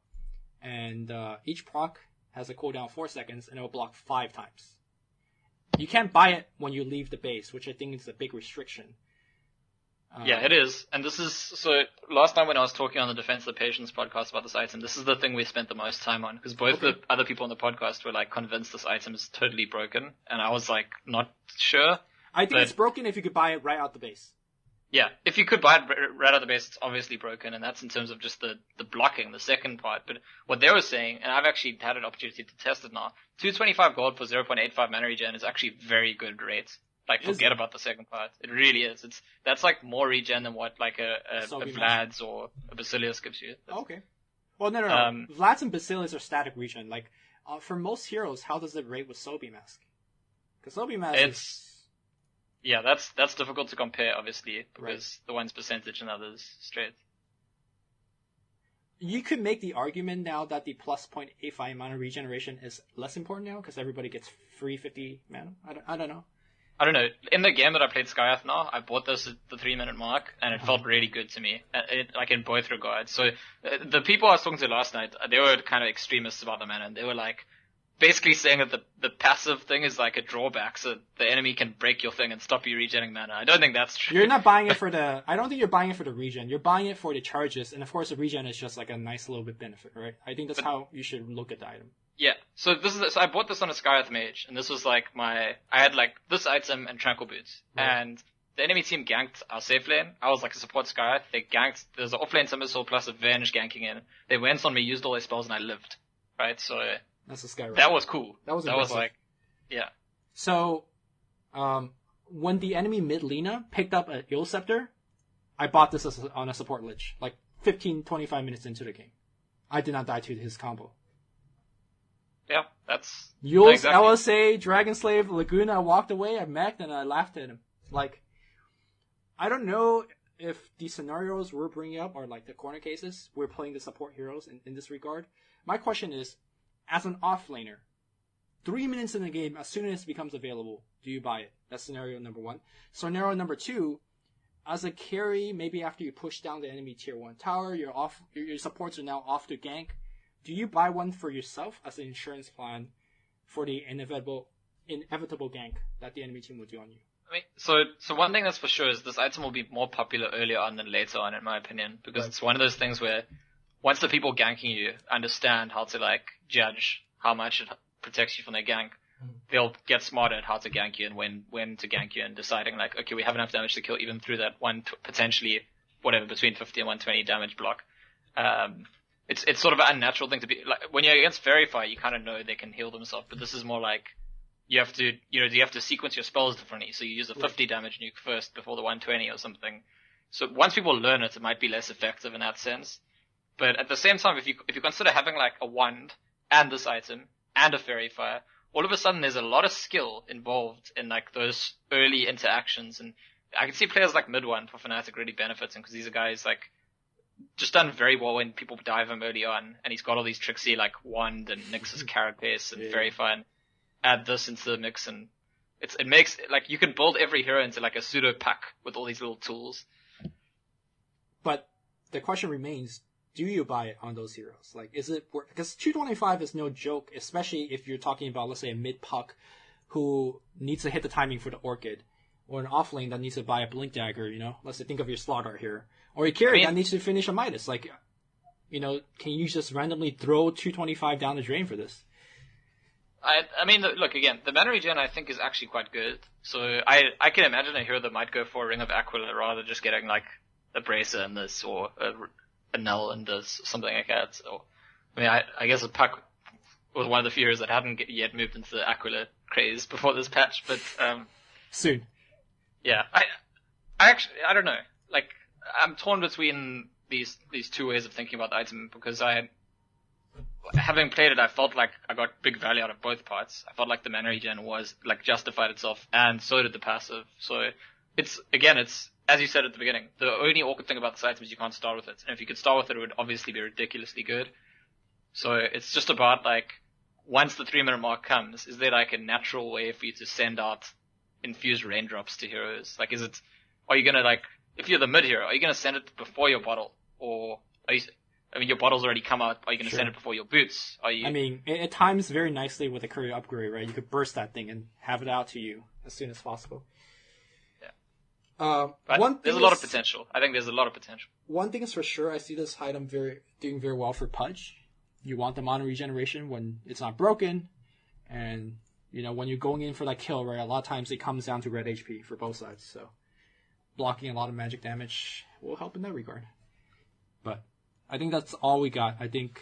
and each proc has a cooldown of 4 seconds, and it will block 5 times. You can't buy it when you leave the base, which I think is a big restriction. Yeah, it is. And this is, so last time when I was talking on the Defense of the Patience podcast about this item, this is the thing we spent the most time on, because both the other people on the podcast were like convinced this item is totally broken, and I was like not sure. I think it's broken if you could buy it right out the base. Yeah, if you could buy it right out the base, it's obviously broken, and that's in terms of just the blocking, the second part. But what they were saying, and I've actually had an opportunity to test it now, 225 gold for 0.85 mana regen is actually very good rate. Like, forget about the second part. It really is. That's like more regen than what like a Vlad's or a Basilius gives you. Okay. Well, no. Vlad's and Basilius are static regen. Like, for most heroes, how does it rate with Sobi Mask? Because Sobi Mask Yeah, that's difficult to compare, obviously, because the one's percentage and the other's straight. You could make the argument now that the plus 0.85 mana regeneration is less important now, because everybody gets free 50 mana. I don't know. I don't know. In the game that I played Skyath now, I bought this at the 3-minute mark, and it felt really good to me, like in both regards. So the people I was talking to last night, they were kind of extremists about the mana, and they were like, basically saying that the passive thing is like a drawback, so the enemy can break your thing and stop you regenerating mana. I don't think that's true. You're not buying it for the... I don't think you're buying it for the regen. You're buying it for the charges, and of course the regen is just like a nice little bit benefit, right? I think that's how you should look at the item. Yeah, so so I bought this on a Skyath Mage, and this was like I had like this item and Tranquil Boots, and the enemy team ganked our safe lane. I was like a support Skyath. They ganked, there's an offlane Timbersaw plus a Venge ganking in. They went on me, used all their spells, and I lived. Right, so... That's a Sky. That was cool. That was like, yeah. So, when the enemy mid Lina picked up an Ill Scepter, I bought this on a support lich, like 15-25 minutes into the game. I did not die to his combo. Yeah, that's... Yule's exactly. LSA, Dragon Slave, Laguna, I walked away, I mech'd, and I laughed at him. Like, I don't know if the scenarios we're bringing up are like the corner cases. We're playing the support heroes in this regard. My question is, as an offlaner, 3 minutes in the game, as soon as it becomes available, do you buy it? That's scenario number one. Scenario number two, as a carry, maybe after you push down the enemy tier 1 tower, your supports are now off to gank. Do you buy one for yourself as an insurance plan for the inevitable gank that the enemy team will do on you? I mean, so one thing that's for sure is this item will be more popular earlier on than later on, in my opinion, because it's one of those things where once the people ganking you understand how to like judge how much it protects you from their gank, they'll get smarter at how to gank you and when to gank you, and deciding like, okay, we have enough damage to kill even through that potentially whatever between 50 and 120 damage block. It's sort of an unnatural thing to be like when you're against Verify, you kind of know they can heal themselves, but this is more like you have to sequence your spells differently. So you use a 50 damage nuke first before the 120 or something. So once people learn it, it might be less effective in that sense. But at the same time, if you consider having like a wand and this item and a fairy fire, all of a sudden there's a lot of skill involved in like those early interactions, and I can see players like Mid-One for Fnatic really benefiting, because these are guys like just done very well when people dive him early on, and he's got all these tricksy like wand and Nyx's carapace and fairy fire, and add this into the mix, and it makes like you can build every hero into like a pseudo pack with all these little tools. But the question remains, do you buy it on those heroes? Like, is it worth? Because 225 is no joke, especially if you're talking about, let's say, a mid-puck who needs to hit the timing for the Orchid, or an offlane that needs to buy a Blink Dagger, you know? Let's say, think of your Slaughter here. Or a carry that needs to finish a Midas. Like, you know, can you just randomly throw 225 down the drain for this? I mean, look, again, the mana regen I think is actually quite good. So I can imagine a hero that might go for a Ring of Aquila rather than just getting like a Bracer in this, or a Null and does something like that. So, I mean, I guess a Puck was one of the few heroes that hadn't yet moved into the Aquila craze before this patch, but soon. Yeah, I don't know. Like, I'm torn between these two ways of thinking about the item, because having played it, I felt like I got big value out of both parts. I felt like the mana regen was like justified itself, and so did the passive. So it's as you said at the beginning, the only awkward thing about this item is you can't start with it. And if you could start with it, it would obviously be ridiculously good. So it's just about like, once the 3-minute mark comes, is there like a natural way for you to send out infused raindrops to heroes? Like, are you gonna like, if you're the mid hero, are you gonna send it before your bottle? Or your bottle's already come out, are you gonna send it before your boots? I mean, it times very nicely with a courier upgrade, right? You could burst that thing and have it out to you as soon as possible. But there's a lot of potential. I think there's a lot of potential. One thing is for sure, I see this item doing very well for Pudge. You want the mono regeneration when it's not broken, and when you're going in for that kill, right? A lot of times it comes down to red HP for both sides, so blocking a lot of magic damage will help in that regard. But I think that's all we got. I think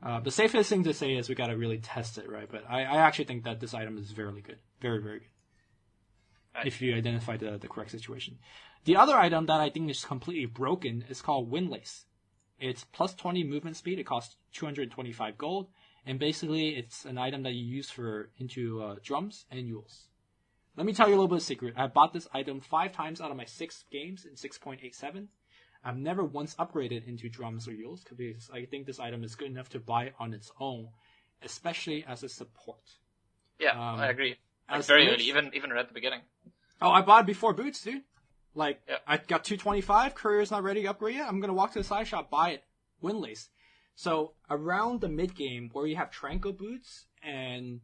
the safest thing to say is we got to really test it, right? But I actually think that this item is very good. Very, very good. Right. If you identify the correct situation. The other item that I think is completely broken is called Windlace. It's plus 20 movement speed. It costs 225 gold. And basically, it's an item that you use into drums and yules. Let me tell you a little bit of secret. I bought this item 5 times out of my 6 games in 6.87. I've never once upgraded into drums or yules because I think this item is good enough to buy it on its own, especially as a support. Yeah, I agree. Very early, even right at the beginning. Oh, I bought it before boots, dude. I got 225. Courier's not ready to upgrade yet. I'm gonna walk to the side shop, buy it. Windlace. So around the mid game where you have Tranquil boots and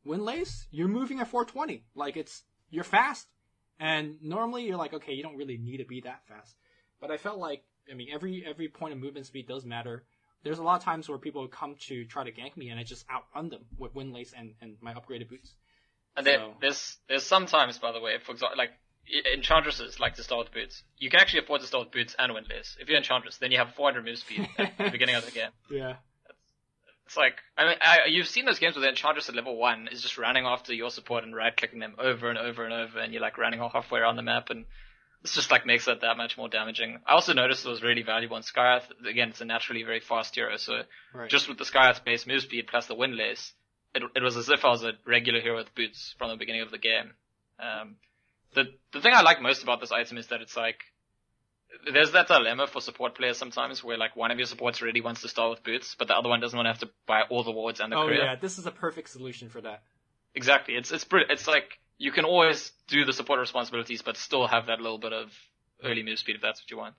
Windlace, you're moving at 420. You're fast. And normally you're like, okay, you don't really need to be that fast. But I felt like, every point of movement speed does matter. There's a lot of times where people come to try to gank me and I just outrun them with Windlace and my upgraded boots. And there's sometimes, by the way, for example, Enchantresses like to start with boots. You can actually afford to start with boots and Windlace. If you're Enchantress, then you have 400 move speed at the beginning of the game. Yeah. It's you've seen those games where the Enchantress at level 1 is just running after your support and right-clicking them over and over and over, and you're running halfway around the map, and this just makes it that much more damaging. I also noticed it was really valuable in Skyath. Again, it's a naturally very fast hero, so just with the Skyath base move speed plus the Windlace, it was as if I was a regular hero with boots from the beginning of the game. The thing I like most about this item is that it's there's that dilemma for support players sometimes where one of your supports really wants to start with boots, but the other one doesn't want to have to buy all the wards and the career. Oh yeah, this is a perfect solution for that. Exactly. It's you can always do the support responsibilities, but still have that little bit of early move speed if that's what you want.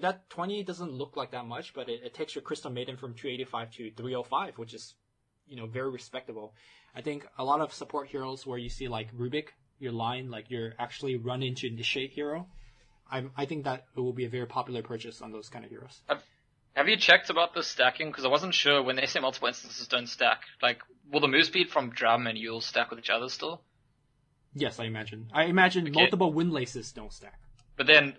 That 20 doesn't look like that much, but it takes your Crystal Maiden from 285 to 305, which is, very respectable. I think a lot of support heroes where you see Rubik, your line, you're actually run into initiate hero. I think that it will be a very popular purchase on those kind of heroes. Have you checked about the stacking? Because I wasn't sure when they say multiple instances don't stack. Will the move speed from drum and yule stack with each other still? Yes, I imagine. Multiple Windlaces don't stack. But then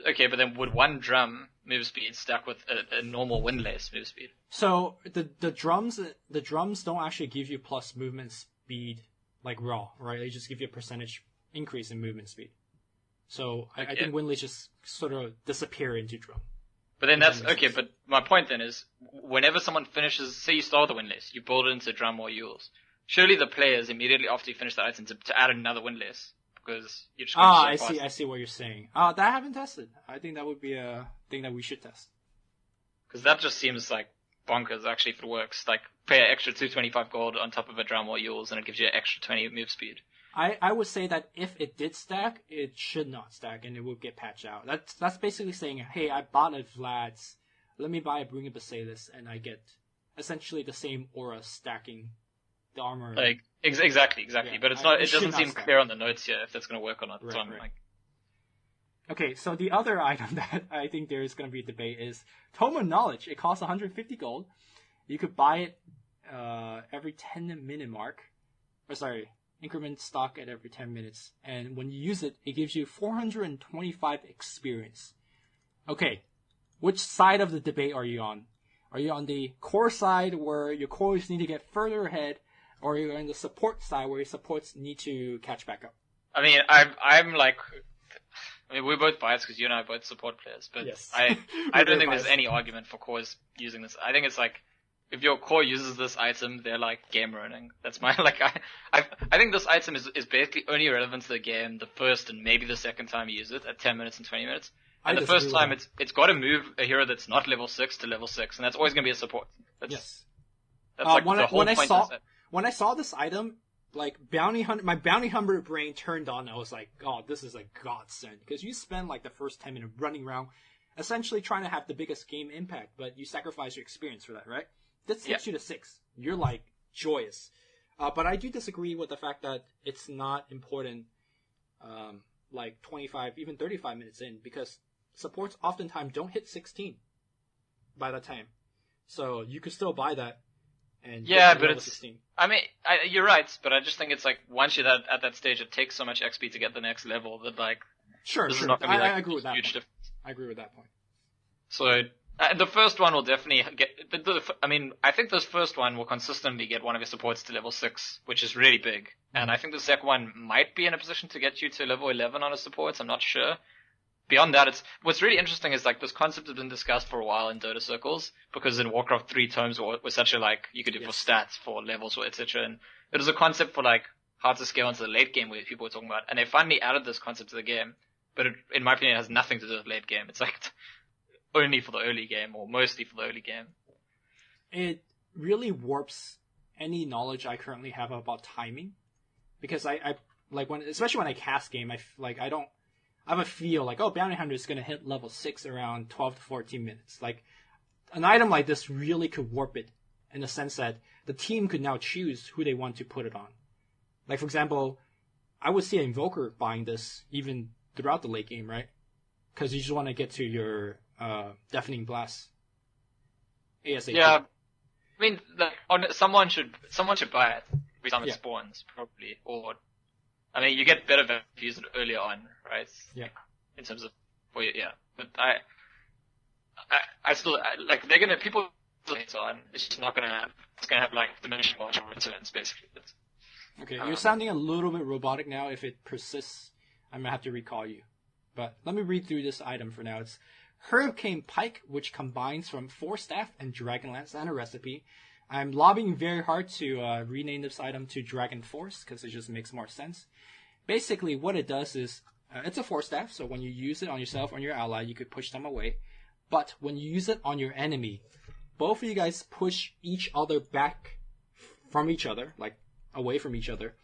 would one drum move speed stack with a normal Windlace move speed? So the drums don't actually give you plus movement speed raw, right? They just give you a percentage increase in movement speed. So I think Windlace just sort of disappear into drum. But then that's okay. But my point then is, whenever someone finishes, say you start with a Windlace, you build it into drum or yules. Surely the players immediately after you finish the item to add another Windlace, because you're just going so fast. I see what you're saying. That I haven't tested. I think that would be a thing that we should test. Because that just seems bonkers actually if it works. Pay an extra 225 gold on top of a drum or yules, and it gives you an extra 20 move speed. I would say that if it did stack, it should not stack, and it would get patched out. That's basically saying, hey, I bought a Vlad's, let me buy a Bring a Basilisk, and I get essentially the same aura stacking the armor. Exactly. Yeah, but it's not. It doesn't seem clear on the notes here if that's going to work or not. Right. Okay, so the other item that I think there is going to be a debate is Tome of Knowledge. It costs 150 gold. You could buy it every 10-minute mark. Increment stock at every 10 minutes. And when you use it, it gives you 425 experience. Okay, which side of the debate are you on? Are you on the core side where your cores need to get further ahead, or are you on the support side where your supports need to catch back up? We're both biased because you and I are both support players, but yes. I don't think there's any argument for cores using this. I think it's if your core uses this item, they're game ruining. That's my I think this item is basically only relevant to the game the first and maybe the second time you use it at 10 minutes and 20 minutes. And the first time it's got to move a hero that's not level 6 to level 6, and that's always going to be a support. Yes. That's the whole point of it. When I saw this item, my bounty hunter brain turned on. I was like, oh, this is a godsend. Because you spend the first 10 minutes running around, essentially trying to have the biggest game impact, but you sacrifice your experience for that, right? This takes you to 6. You're joyous. But I do disagree with the fact that it's not important like 25, even 35 minutes in, because supports oftentimes don't hit 16 by that time. So you could still buy that and Yeah, get to but level it's. 16. I mean, you're right, but I just think it's like once you're at that stage, it takes so much XP to get the next level that like Sure, this sure. is not going to be like I agree with that huge point. difference. I agree with that point. So the first one will definitely get. I mean, I think this first one will consistently get one of your supports to level 6, which is really big. And I think the second one might be in a position to get you to level 11 on a support. I'm not sure. Beyond that, what's really interesting is like this concept has been discussed for a while in Dota circles, because in Warcraft 3 terms was such a like you could do for stats, for levels, or etc. And it was a concept for like how to scale into the late game where people were talking about, and they finally added this concept to the game. But in my opinion, it has nothing to do with late game. It's like only for the early game, or mostly for the early game. It really warps any knowledge I currently have about timing, because I like especially when I cast game, I have a feel like, oh, Bounty Hunter is going to hit level 6 around 12 to 14 minutes. Like, an item like this really could warp it in the sense that the team could now choose who they want to put it on. Like, for example, I would see an Invoker buying this even throughout the late game, right? Because you just want to get to your Deafening Blast ASAP. Yeah, I mean, like, someone should buy it every time it spawns, probably. Or, I mean, you get better value if you use it earlier on, right? Yeah. In terms of, well, yeah. But I still, like, people hate on. It's just not it's gonna have, like, diminishing marginal returns, basically. Okay, you're sounding a little bit robotic now. If it persists, I'm gonna have to recall you. But let me read through this item for now. It's Hurricane Pike, which combines from Force Staff and Dragonlance and a recipe. I'm lobbying very hard to rename this item to Dragon Force, because it just makes more sense. Basically, what it does is, it's a Force Staff, so when you use it on yourself or on your ally, you could push them away. But when you use it on your enemy, both of you guys push each other back from each other, like away from each other.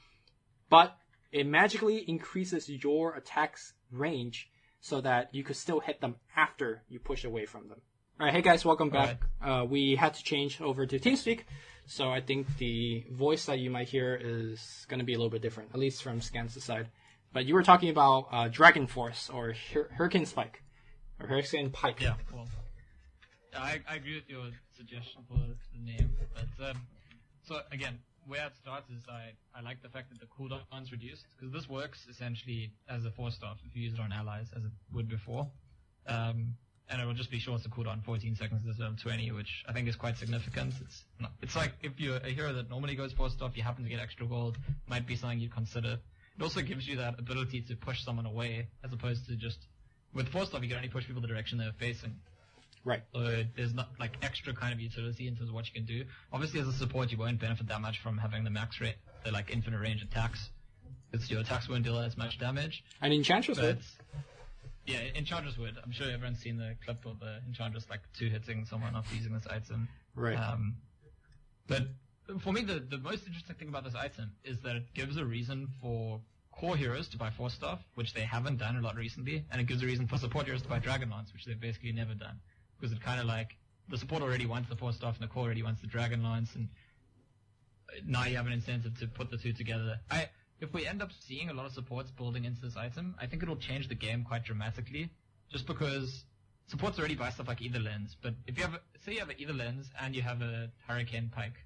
But it magically increases your attack's range so that you could still hit them after you push away from them. Alright, hey guys, welcome back. We had to change over to TeamSpeak, so I think the voice that you might hear is going to be a little bit different, at least from Scantzor's side. But you were talking about Dragon Force, or Hurricane Spike, or Hurricane Pike. Yeah, well, I agree with your suggestion for the name, but so again, where it starts is I like the fact that the cooldown's reduced, because this works essentially as a 4-star if you use it on allies, as it would before. And it will just be short to cooldown 14 seconds instead of 20, which I think is quite significant. It's like if you're a hero that normally goes 4-star, if you happen to get extra gold, might be something you'd consider. It also gives you that ability to push someone away, as opposed to just with 4-star you can only push people the direction they're facing. Right. So there's not like extra kind of utility in terms of what you can do. Obviously, as a support, you won't benefit that much from having the max rate, the like infinite range attacks, because your attacks won't deal as much damage. And Enchantress would. Yeah, Enchantress would. I'm sure everyone's seen the clip of the Enchantress like 2-hitting someone after using this item. Right. But for me, the most interesting thing about this item is that it gives a reason for core heroes to buy 4-star, which they haven't done a lot recently, and it gives a reason for support heroes to buy Dragonlance, which they've basically never done. Because it kind of like, the support already wants the 4-star and the core already wants the Dragonlance, and now you have an incentive to put the two together. If we end up seeing a lot of supports building into this item, I think it'll change the game quite dramatically, just because supports already buy stuff like Ether Lens, but if you have, say you have an Ether Lens and you have a Hurricane Pike,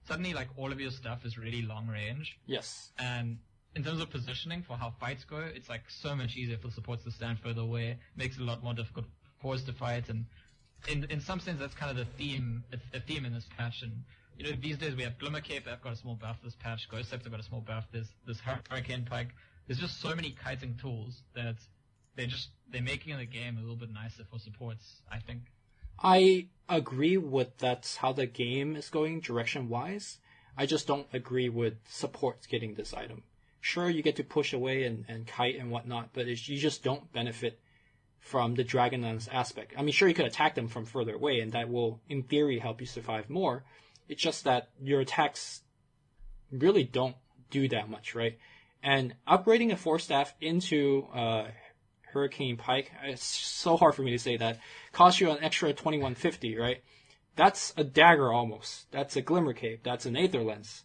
suddenly like all of your stuff is really long range. Yes. And in terms of positioning for how fights go, it's like so much easier for supports to stand further away, makes it a lot more difficult for cores to fight, and in some sense that's kind of the theme in this patch. And you know, these days we have Glimmer Cape, I've got a small buff this patch, Ghost Scepter got a small buff, there's this Hurricane Pike. There's just so many kiting tools that they're making the game a little bit nicer for supports, I think. I agree with that's how the game is going direction-wise. I just don't agree with supports getting this item. Sure, you get to push away and kite and whatnot, but you just don't benefit from the Dragonlance aspect. I mean, sure, you could attack them from further away, and that will, in theory, help you survive more. It's just that your attacks really don't do that much, right? And upgrading a 4-staff into Hurricane Pike, it's so hard for me to say that, costs you an extra 2150, right? That's a dagger almost. That's a Glimmer Cape. That's an Aether Lens.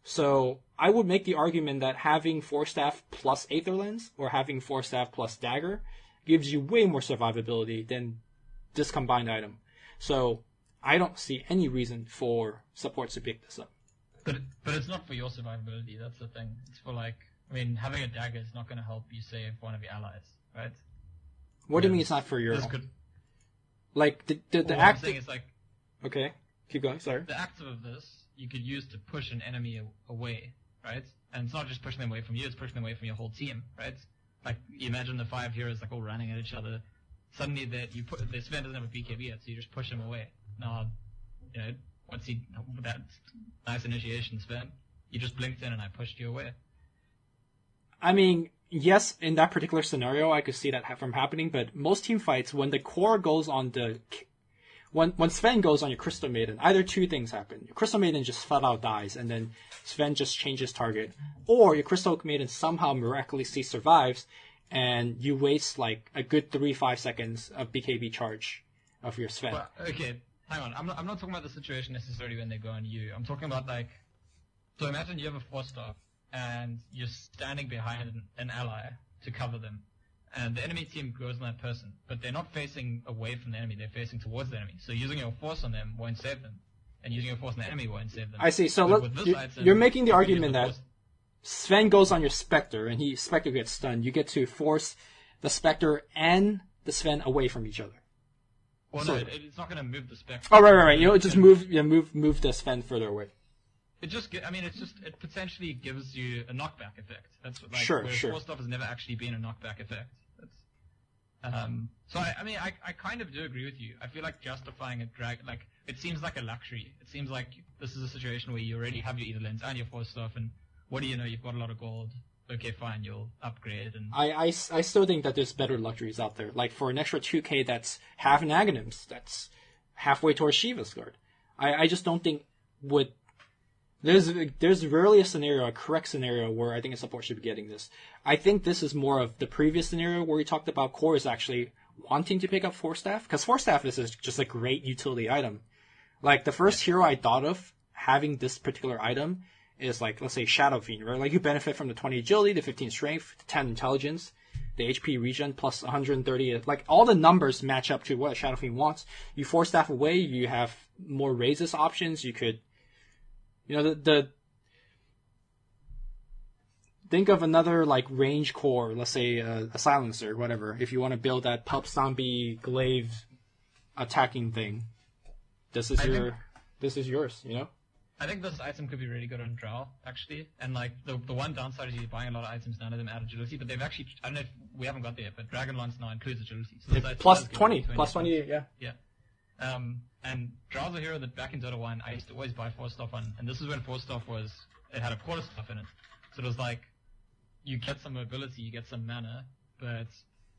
So I would make the argument that having Force Staff plus Aether Lens or having Force Staff plus Dagger gives you way more survivability than this combined item. So I don't see any reason for supports to pick this up. But it's not for your survivability. That's the thing. It's for having a dagger is not going to help you save one of your allies, right? What do you mean it's not for your? Like the I'm saying is Okay, keep going. Sorry. The active of this you could use to push an enemy away, right? And it's not just pushing them away from you; it's pushing them away from your whole team, right? Like you imagine the 5 heroes all running at each other. Suddenly the Sven doesn't have a BKB yet, so you just push him away. Now, once that nice initiation, Sven, you just blinked in and I pushed you away. I mean, yes, in that particular scenario, I could see that from happening, but most team fights, when the core goes on when Sven goes on your Crystal Maiden, either two things happen. Your Crystal Maiden just flat out dies, and then Sven just changes target. Or your Crystal Maiden somehow miraculously survives, and you waste a good 3-5 seconds of BKB charge of your Sven. Well, okay, hang on. I'm not talking about the situation necessarily when they go on you. I'm talking about so imagine you have a 4-star, and you're standing behind an ally to cover them. And the enemy team goes on that person, but they're not facing away from the enemy, they're facing towards the enemy. So using your force on them won't save them, and using your force on the enemy won't save them. I see, so you're making the argument that Sven goes on your Spectre, and Spectre gets stunned. You get to force the Spectre and the Sven away from each other. Well, no, it's not going to move the Spectre. Oh, right. Just move the Sven further away. It potentially gives you a knockback effect. That's what, sure. Force Staff has never actually been a knockback effect. So I kind of do agree with you. I feel like justifying a drag, it seems like a luxury. It seems like this is a situation where you already have your Ether Lens and your Force Staff, and what do you know? You've got a lot of gold. Okay, fine, you'll upgrade. And I still think that there's better luxuries out there. Like for an extra 2k, that's half an Aghanims. That's halfway towards Shiva's Guard. I just don't think There's rarely a correct scenario where I think a support should be getting this. I think this is more of the previous scenario where we talked about core is actually wanting to pick up Force Staff, because Force Staff is just a great utility item. Like the first hero I thought of having this particular item is let's say Shadow Fiend, right? You benefit from the 20 agility, the 15 strength, the 10 intelligence, the HP regen plus 130. All the numbers match up to what Shadow Fiend wants. You Force Staff away, you have more raises options. You could think of another range core, let's say a silencer, whatever. If you want to build that pup zombie glaive attacking thing, this is yours. I think this item could be really good on draw, actually. And the one downside is you're buying a lot of items, none of them add agility, but they've actually, I don't know if we haven't got there yet, but Dragonlance now includes agility. So plus 20, yeah. Yeah. And Drow's a hero that back in Dota 1 I used to always buy 4-staff on, and this is when 4-staff it had a quarter staff in it. So it was you get some mobility, you get some mana, but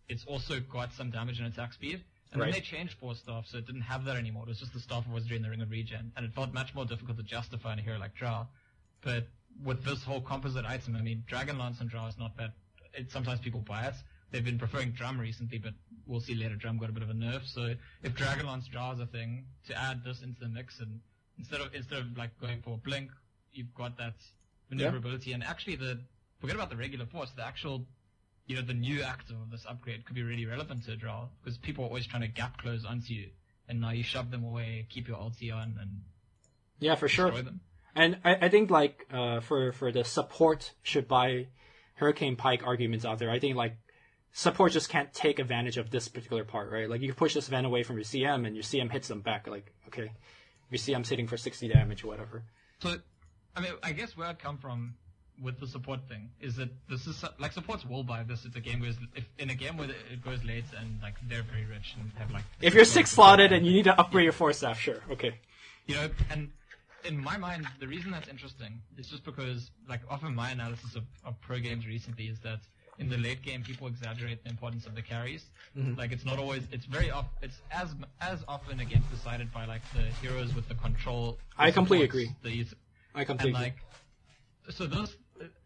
it's also got some damage and attack speed. And then they changed 4-staff, so it didn't have that anymore. It was just the staff was doing the Ring of Regen, and it felt much more difficult to justify in a hero like Drow. But with this whole composite item, Dragonlance and Drow is not bad. Sometimes people buy it. They've been preferring Drum recently, but we'll see later. Drum got a bit of a nerf, so if Dragonlance Drow is a thing, to add this into the mix, and instead of going for Blink, you've got that maneuverability, and actually forget about the regular force, the actual, the new active of this upgrade could be really relevant to Drow, because people are always trying to gap close onto you, and now you shove them away, keep your ulti on, and for sure. Them. And I think for the support should buy Hurricane Pike arguments out there, I think support just can't take advantage of this particular part, right? You can push this Ven away from your CM, and your CM hits them back. Okay, your CM's hitting for 60 damage or whatever. So, I guess where I'd come from with the support thing is that this is supports will buy this if the game goes in a game where it goes late and they're very rich and have if you're 6 slotted and you need to upgrade your 4-staff, sure, okay. And in my mind, the reason that's interesting is just because often my analysis of pro games recently is that in the late game, people exaggerate the importance of the carries. Mm-hmm. It's not always. It's very often. It's as often against decided by the heroes with the control. I completely agree. I completely agree. So those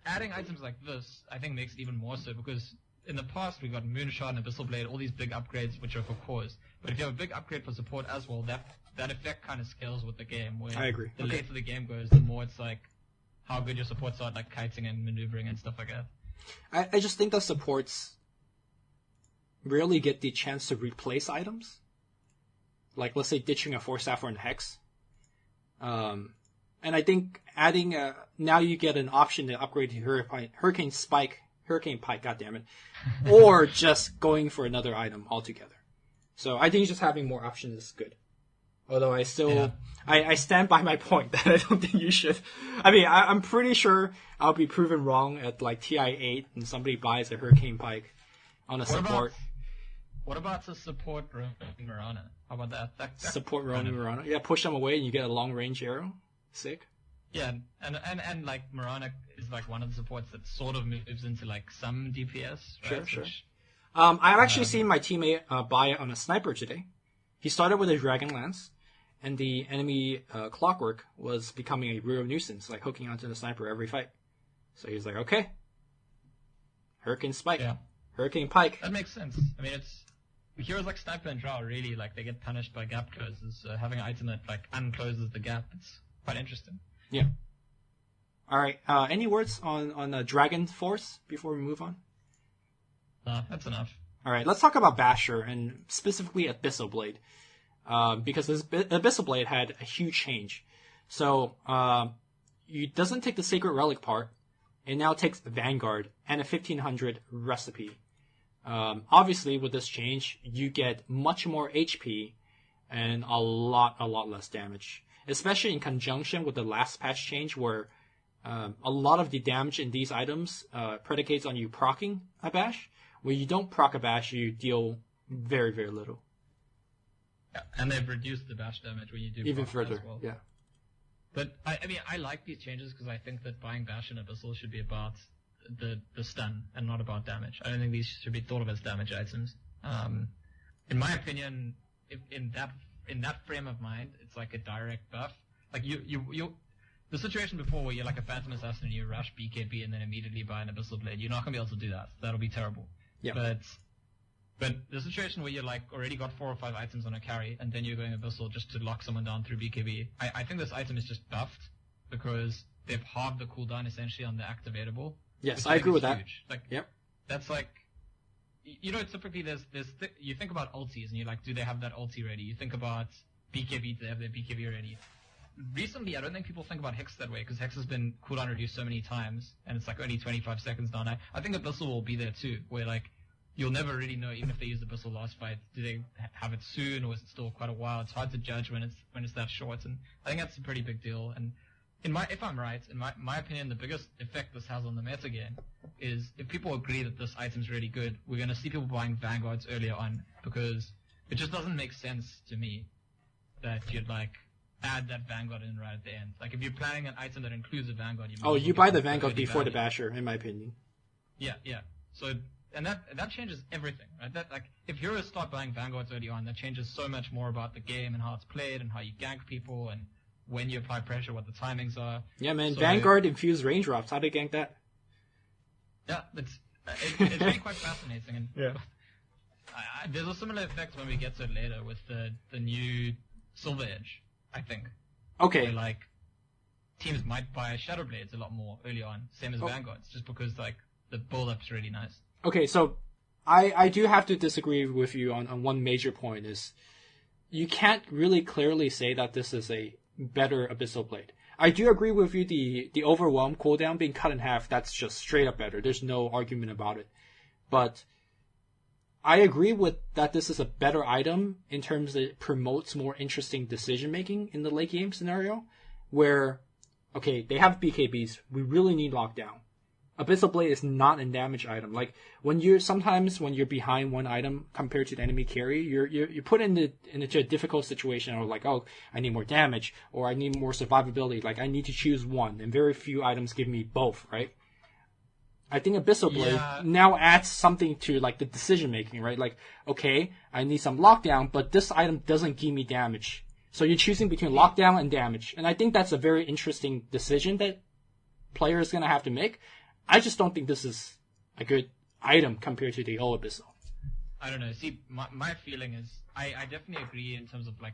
adding items like this, I think, makes it even more so because in the past we got Moonshot and Abyssal Blade, all these big upgrades which are for cores. But if you have a big upgrade for support as well, that effect kind of scales with the game. Where I agree. The later the game goes, the more it's how good your supports are at like kiting and maneuvering and stuff like that. I just think that supports rarely get the chance to replace items. Like, let's say ditching a Force Staff or a Hex. And I think adding now you get an option to upgrade to Hurricane Pike, goddammit, or just going for another item altogether. So I think just having more options is good. Although I still, I stand by my point that I don't think you should. I mean, I'm pretty sure I'll be proven wrong at like TI8 and somebody buys a Hurricane Pike on a support. What about to support Mirana? How about that? Support Mirana? Yeah, push them away and you get a long range arrow. Sick. Yeah, and like Mirana is like one of the supports that sort of moves into like some DPS. Right? Sure. I've actually seen my teammate buy it on a sniper today. He started with a Dragon Lance, and the enemy Clockwork was becoming a real nuisance, like hooking onto the sniper every fight. So he was like, okay, Hurricane Spike, Hurricane Pike. That makes sense. I mean, it's heroes like Sniper and Drow really like they get punished by gap closes. Having an item that like uncloses the gap, it's quite interesting. Yeah. All right. Any words on Dragon Force before we move on? No, that's enough. All right. Let's talk about Basher and specifically Abyssal Blade, because this Abyssal Blade had a huge change. So it doesn't take the Sacred Relic part. It now takes Vanguard and a 1500 recipe. Obviously, with this change, you get much more HP and a lot less damage. Especially in conjunction with the last patch change, where a lot of the damage in these items predicates on you proccing a bash. When you don't proc a bash, you deal very, very little. Yeah, and they've reduced the bash damage when you do even proc further. as well. Yeah. But I mean, I like these changes because I think that buying bash and Abyssal should be about the stun and not about damage. I don't think these should be thought of as damage items. In my opinion, in that frame of mind, it's like a direct buff. Like the situation before where you're like a Phantom Assassin and you rush BKB and then immediately buy an Abyssal Blade, you're not gonna be able to do that. That'll be terrible. Yeah. But the situation where you're like already got 4 or 5 items on a carry and then you're going Abyssal just to lock someone down through BKB, I think this item is just buffed because they've halved the cooldown essentially on the activatable. Yes, I agree with that. Huge. Like, yep. That's like, you know, typically you think about ultis and you're like, do they have that ulti ready? You think about BKB, do they have their BKB ready? Recently, I don't think people think about Hex that way because Hex has been cooldown reduced so many times and it's like only 25 seconds down. I think Abyssal will be there too, where like, you'll never really know, even if they use Abyssal last fight, do they have it soon or is it still quite a while? It's hard to judge when it's that short, and I think that's a pretty big deal. And if I'm right, in my opinion, the biggest effect this has on the meta game is if people agree that this item's really good, we're going to see people buying Vanguards earlier on because it just doesn't make sense to me that you'd like add that Vanguard in right at the end. Like if you're planning an item that includes a Vanguard, you buy the Vanguard before the Basher, in my opinion. Yeah. So. And that changes everything, right? That like if heroes start buying Vanguards early on, that changes so much more about the game and how it's played and how you gank people and when you apply pressure, what the timings are. Yeah, man. So, Vanguard infused range drops. How do you gank that? Yeah, it's really quite fascinating. And yeah. There's a similar effect when we get to it later with the new Silver Edge, I think. Okay. Where, like teams might buy Shadow Blades a lot more early on, same as Vanguards, just because like the build-up's really nice. Okay, so I do have to disagree with you on one major point is you can't really clearly say that this is a better Abyssal Blade. I do agree with you the Overwhelm cooldown being cut in half, that's just straight up better. There's no argument about it. But I agree with that this is a better item in terms that it promotes more interesting decision making in the late game scenario where, okay, they have BKBs, we really need lockdown. Abyssal Blade is not a damage item. Like when you're behind one item compared to the enemy carry, you're put into a difficult situation or like, oh, I need more damage or I need more survivability. Like I need to choose one, and very few items give me both, right? I think Abyssal Blade now adds something to like the decision making, right? Like, okay, I need some lockdown, but this item doesn't give me damage. So you're choosing between lockdown and damage. And I think that's a very interesting decision that players are going to have to make. I just don't think this is a good item compared to the old Abyssal. I don't know. See, my feeling is I definitely agree in terms of like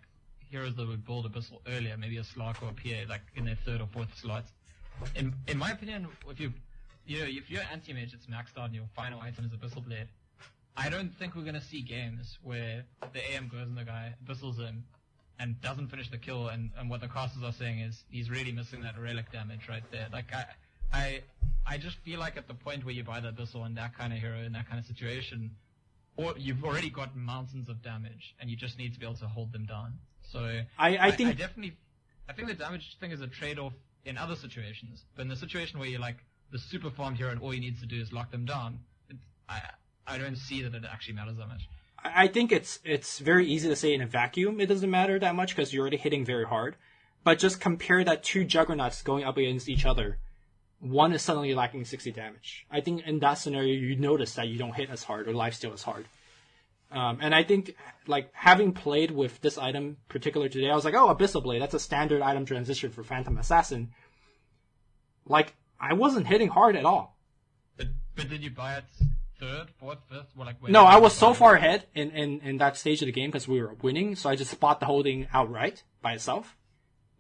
heroes that would build Abyssal earlier, maybe a Slark or a PA, like in their 3rd or 4th slot. In my opinion, if you're anti-mage, it's maxed out and your final item is Abyssal Blade. I don't think we're gonna see games where the AM goes and the guy abyssals him and doesn't finish the kill, and what the casters are saying is he's really missing that relic damage right there. Like I just feel like at the point where you buy the abyssal and that kind of hero in that kind of situation, or you've already got mountains of damage and you just need to be able to hold them down. So I think the damage thing is a trade-off in other situations, but in the situation where you're like the super farm hero and all you need to do is lock them down, I don't see that it actually matters that much. I think it's very easy to say in a vacuum it doesn't matter that much because you're already hitting very hard. But just compare that two juggernauts going up against each other. One is suddenly lacking 60 damage. I think in that scenario you notice that you don't hit as hard or lifesteal as hard. And I think like having played with this item particular today, I was like, oh, Abyssal Blade, that's a standard item transition for Phantom Assassin. Like I wasn't hitting hard at all. But did you buy it? Third, fourth, fifth? No, I was so far ahead in that stage of the game because we were winning, so I just bought the holding outright by itself.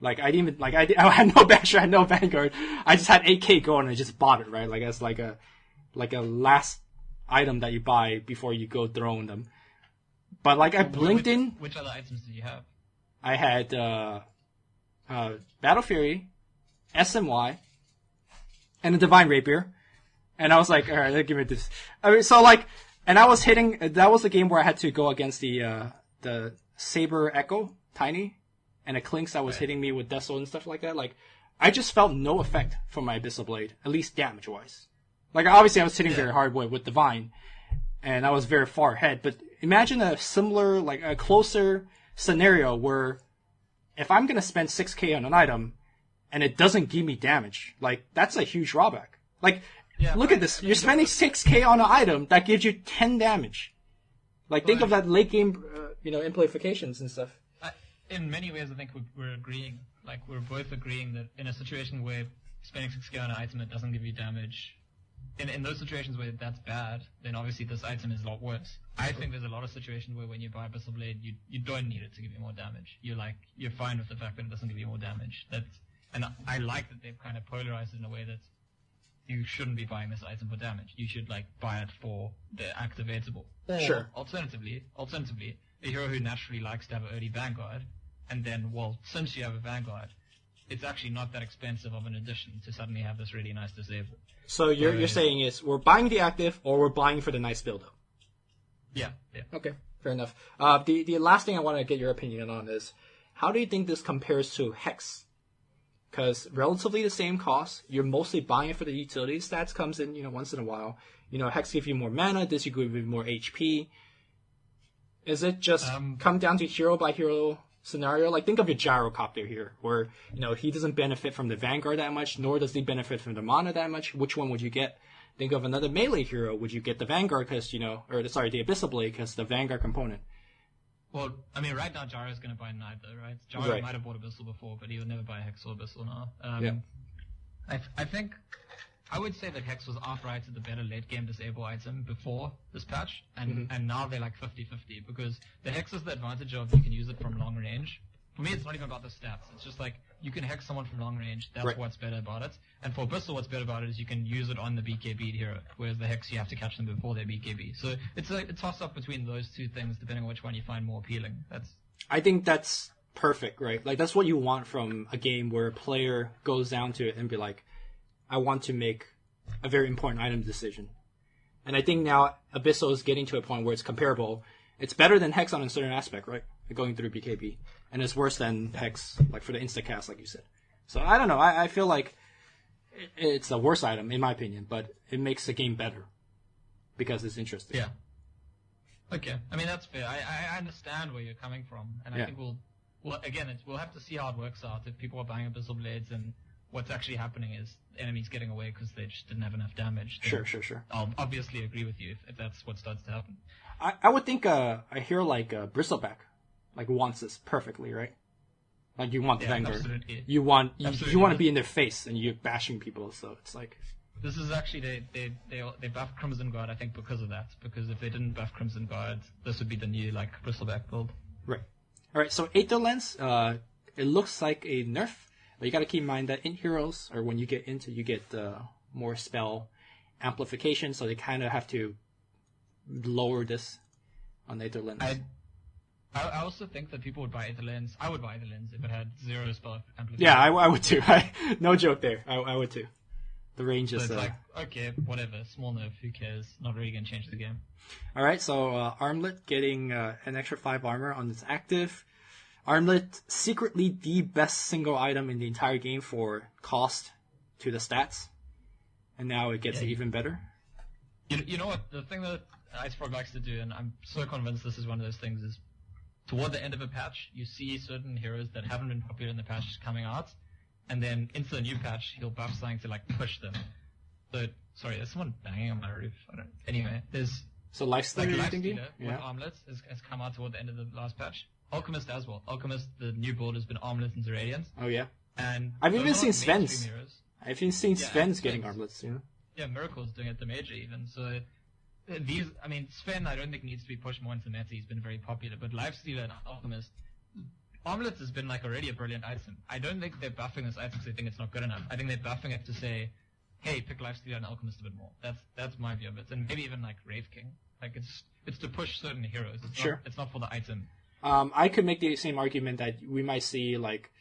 Like I didn't even I had no Basher, I had no Vanguard. I just had 8k going and I just bought it, right? Like as like a last item that you buy before you go throwing them. But like I blinked in. Which other items did you have? I had Battle Fury, SMY, and a Divine Rapier. And I was like, all right, give me this. I mean, so like, and I was hitting. That was the game where I had to go against the Saber Echo Tiny, and a Clinks that was hitting me with Deso and stuff like that. Like, I just felt no effect from my Abyssal Blade, at least damage wise. Like, obviously I was hitting very hard with Divine, and I was very far ahead. But imagine a similar, like a closer scenario where if I'm gonna spend 6k on an item, and it doesn't give me damage, like that's a huge drawback. Like. Yeah, look at this. You're spending 6k on an item that gives you 10 damage. Like, think of that late game, implications and stuff. In many ways, I think we're agreeing. Like, we're both agreeing that in a situation where spending 6k on an item that doesn't give you damage, in those situations where that's bad, then obviously this item is a lot worse. I think there's a lot of situations where when you buy Abyssal Blade, you don't need it to give you more damage. You're fine with the fact that it doesn't give you more damage. And I like that they've kind of polarized it in a way that you shouldn't be buying this item for damage. You should buy it for the activatable. Sure. Alternatively, a hero who naturally likes to have an early Vanguard, and then, since you have a Vanguard, it's actually not that expensive of an addition to suddenly have this really nice disable. So you're saying is we're buying the active or we're buying for the nice build up? Yeah. Okay, fair enough. The last thing I want to get your opinion on is how do you think this compares to Hex? Because relatively the same cost, you're mostly buying it for the utility. Stats comes in, once in a while. Hex gives you more mana, this you give you more HP. Is it just come down to hero by hero scenario? Like think of your Gyrocopter here, where he doesn't benefit from the Vanguard that much, nor does he benefit from the mana that much. Which one would you get? Think of another melee hero. Would you get the Vanguard because the Abyssal Blade because the Vanguard component? Well, I mean, right now Gyro's going to buy neither, right? Gyro might have bought Abyssal before, but he would never buy Hex or Abyssal now. I think I would say that Hex was outright the better late game disable item before this patch, and now they're like 50-50 because the Hex is the advantage of you can use it from long range. For me, it's not even about the stats. It's just like you can hex someone from long range. That's what's better about it. And for Abyssal, what's better about it is you can use it on the BKB hero, whereas the Hex, you have to catch them before they're BKB. So it's a toss-up between those two things, depending on which one you find more appealing. I think that's perfect, right? Like, that's what you want from a game where a player goes down to it and be like, I want to make a very important item decision. And I think now Abyssal is getting to a point where it's comparable. It's better than Hex on a certain aspect, right? Going through BKB. And it's worse than Hex, like for the instacast, like you said. So I don't know. I feel like it's a worse item, in my opinion, but it makes the game better because it's interesting. Yeah. Okay. I mean, that's fair. I understand where you're coming from. And I think we'll have to see how it works out. If people are buying Abyssal Blades and what's actually happening is enemies getting away because they just didn't have enough damage. Sure. I'll obviously agree with you if that's what starts to happen. I would think a hero like Bristleback wants this perfectly, right? Like you want the Vanguard. Absolutely. You want to be in their face and you're bashing people, so it's like this is actually they buffed Crimson Guard, I think, because of that. Because if they didn't buff Crimson Guard, this would be the new Bristleback build. Right. All right. So Aether Lens, it looks like a nerf. But you got to keep in mind that in Heroes, or when you get more spell amplification, so they kind of have to lower this on Aether Lens. I also think that people would buy Aether Lens. I would buy Aether Lens if it had 0 spell amplification. Yeah, I would too. No joke there. I would too. The range is... So it's like, okay, whatever, small nerf, who cares? Not really going to change the game. Alright, so Armlet getting an extra 5 armor on its active. Armlet, secretly the best single item in the entire game for cost to the stats. And now it gets even better. You know what? The thing that Icefrog likes to do, and I'm so convinced this is one of those things, is toward the end of a patch, you see certain heroes that haven't been popular in the patch coming out, and then into the new patch, he'll buff something to like push them. So, sorry, there's someone banging on my roof. Anyway, there's so Lifestealer, like with Armlets has come out toward the end of the last patch. Alchemist as well. Alchemist, the new build has been Armlet into Radiance. Oh yeah. And I've even seen mainstream Sven's. heroes. I've even seen Sven's getting armlets, you know? Yeah, Miracle's doing it the major even. So these, I mean, Sven I don't think needs to be pushed more into meta. He's been very popular, but Lifestealer and Alchemist, Armlets has been like already a brilliant item. I don't think they're buffing this item because they think it's not good enough. I think they're buffing it to say, hey, pick Lifestealer and Alchemist a bit more. That's my view of it, and maybe even like Wraith King. Like it's to push certain heroes. It's not for the item. I could make the same argument that we might see like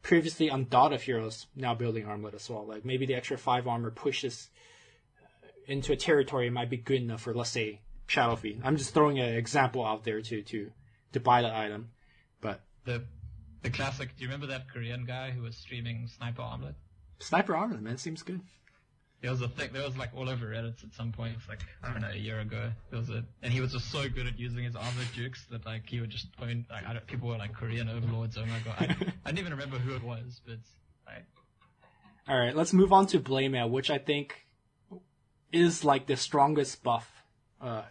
previously unthought of heroes now building Armlet as well. Like maybe the extra 5 armor pushes into a territory might be good enough for, let's say, Shadow Fiend. I'm just throwing an example out there to buy that item. But the classic. Do you remember that Korean guy who was streaming Sniper Armlet? Sniper Armlet, man, seems good. There was a thing. There was like all over Reddit at some point. It's like I don't know, a year ago. And he was just so good at using his armlet jukes that like he would just point. Like, people were like Korean overlords. Oh my god, I didn't even remember who it was. But all right, let's move on to Blade Mail, which I think is like the strongest buff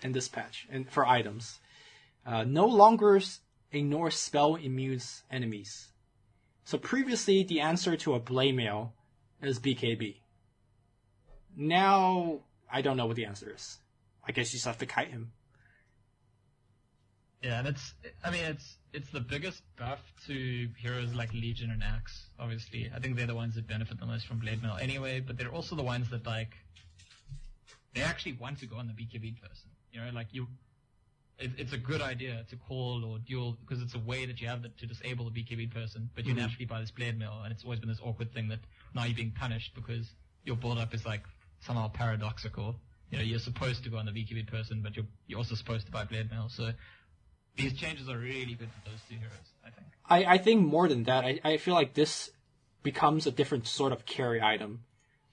in this patch and for items. No longer ignore spell immune enemies. So previously the answer to a Blade Mail is BKB. Now, I don't know what the answer is. I guess you just have to kite him. Yeah, and it's the biggest buff to heroes like Legion and Axe, obviously. I think they're the ones that benefit the most from Blade Mail anyway, but they're also the ones that, like, they actually want to go on the BKB person. You know, like, it's a good idea to call or duel, because it's a way that you have to disable the BKB person, but you naturally buy this Blade Mail, and it's always been this awkward thing that now you're being punished because your build-up is, like, somehow paradoxical. You know, you're supposed to go on the BKB person, but you're also supposed to buy Blade Mail. So these changes are really good for those two heroes, I think. I think more than that, I feel like this becomes a different sort of carry item.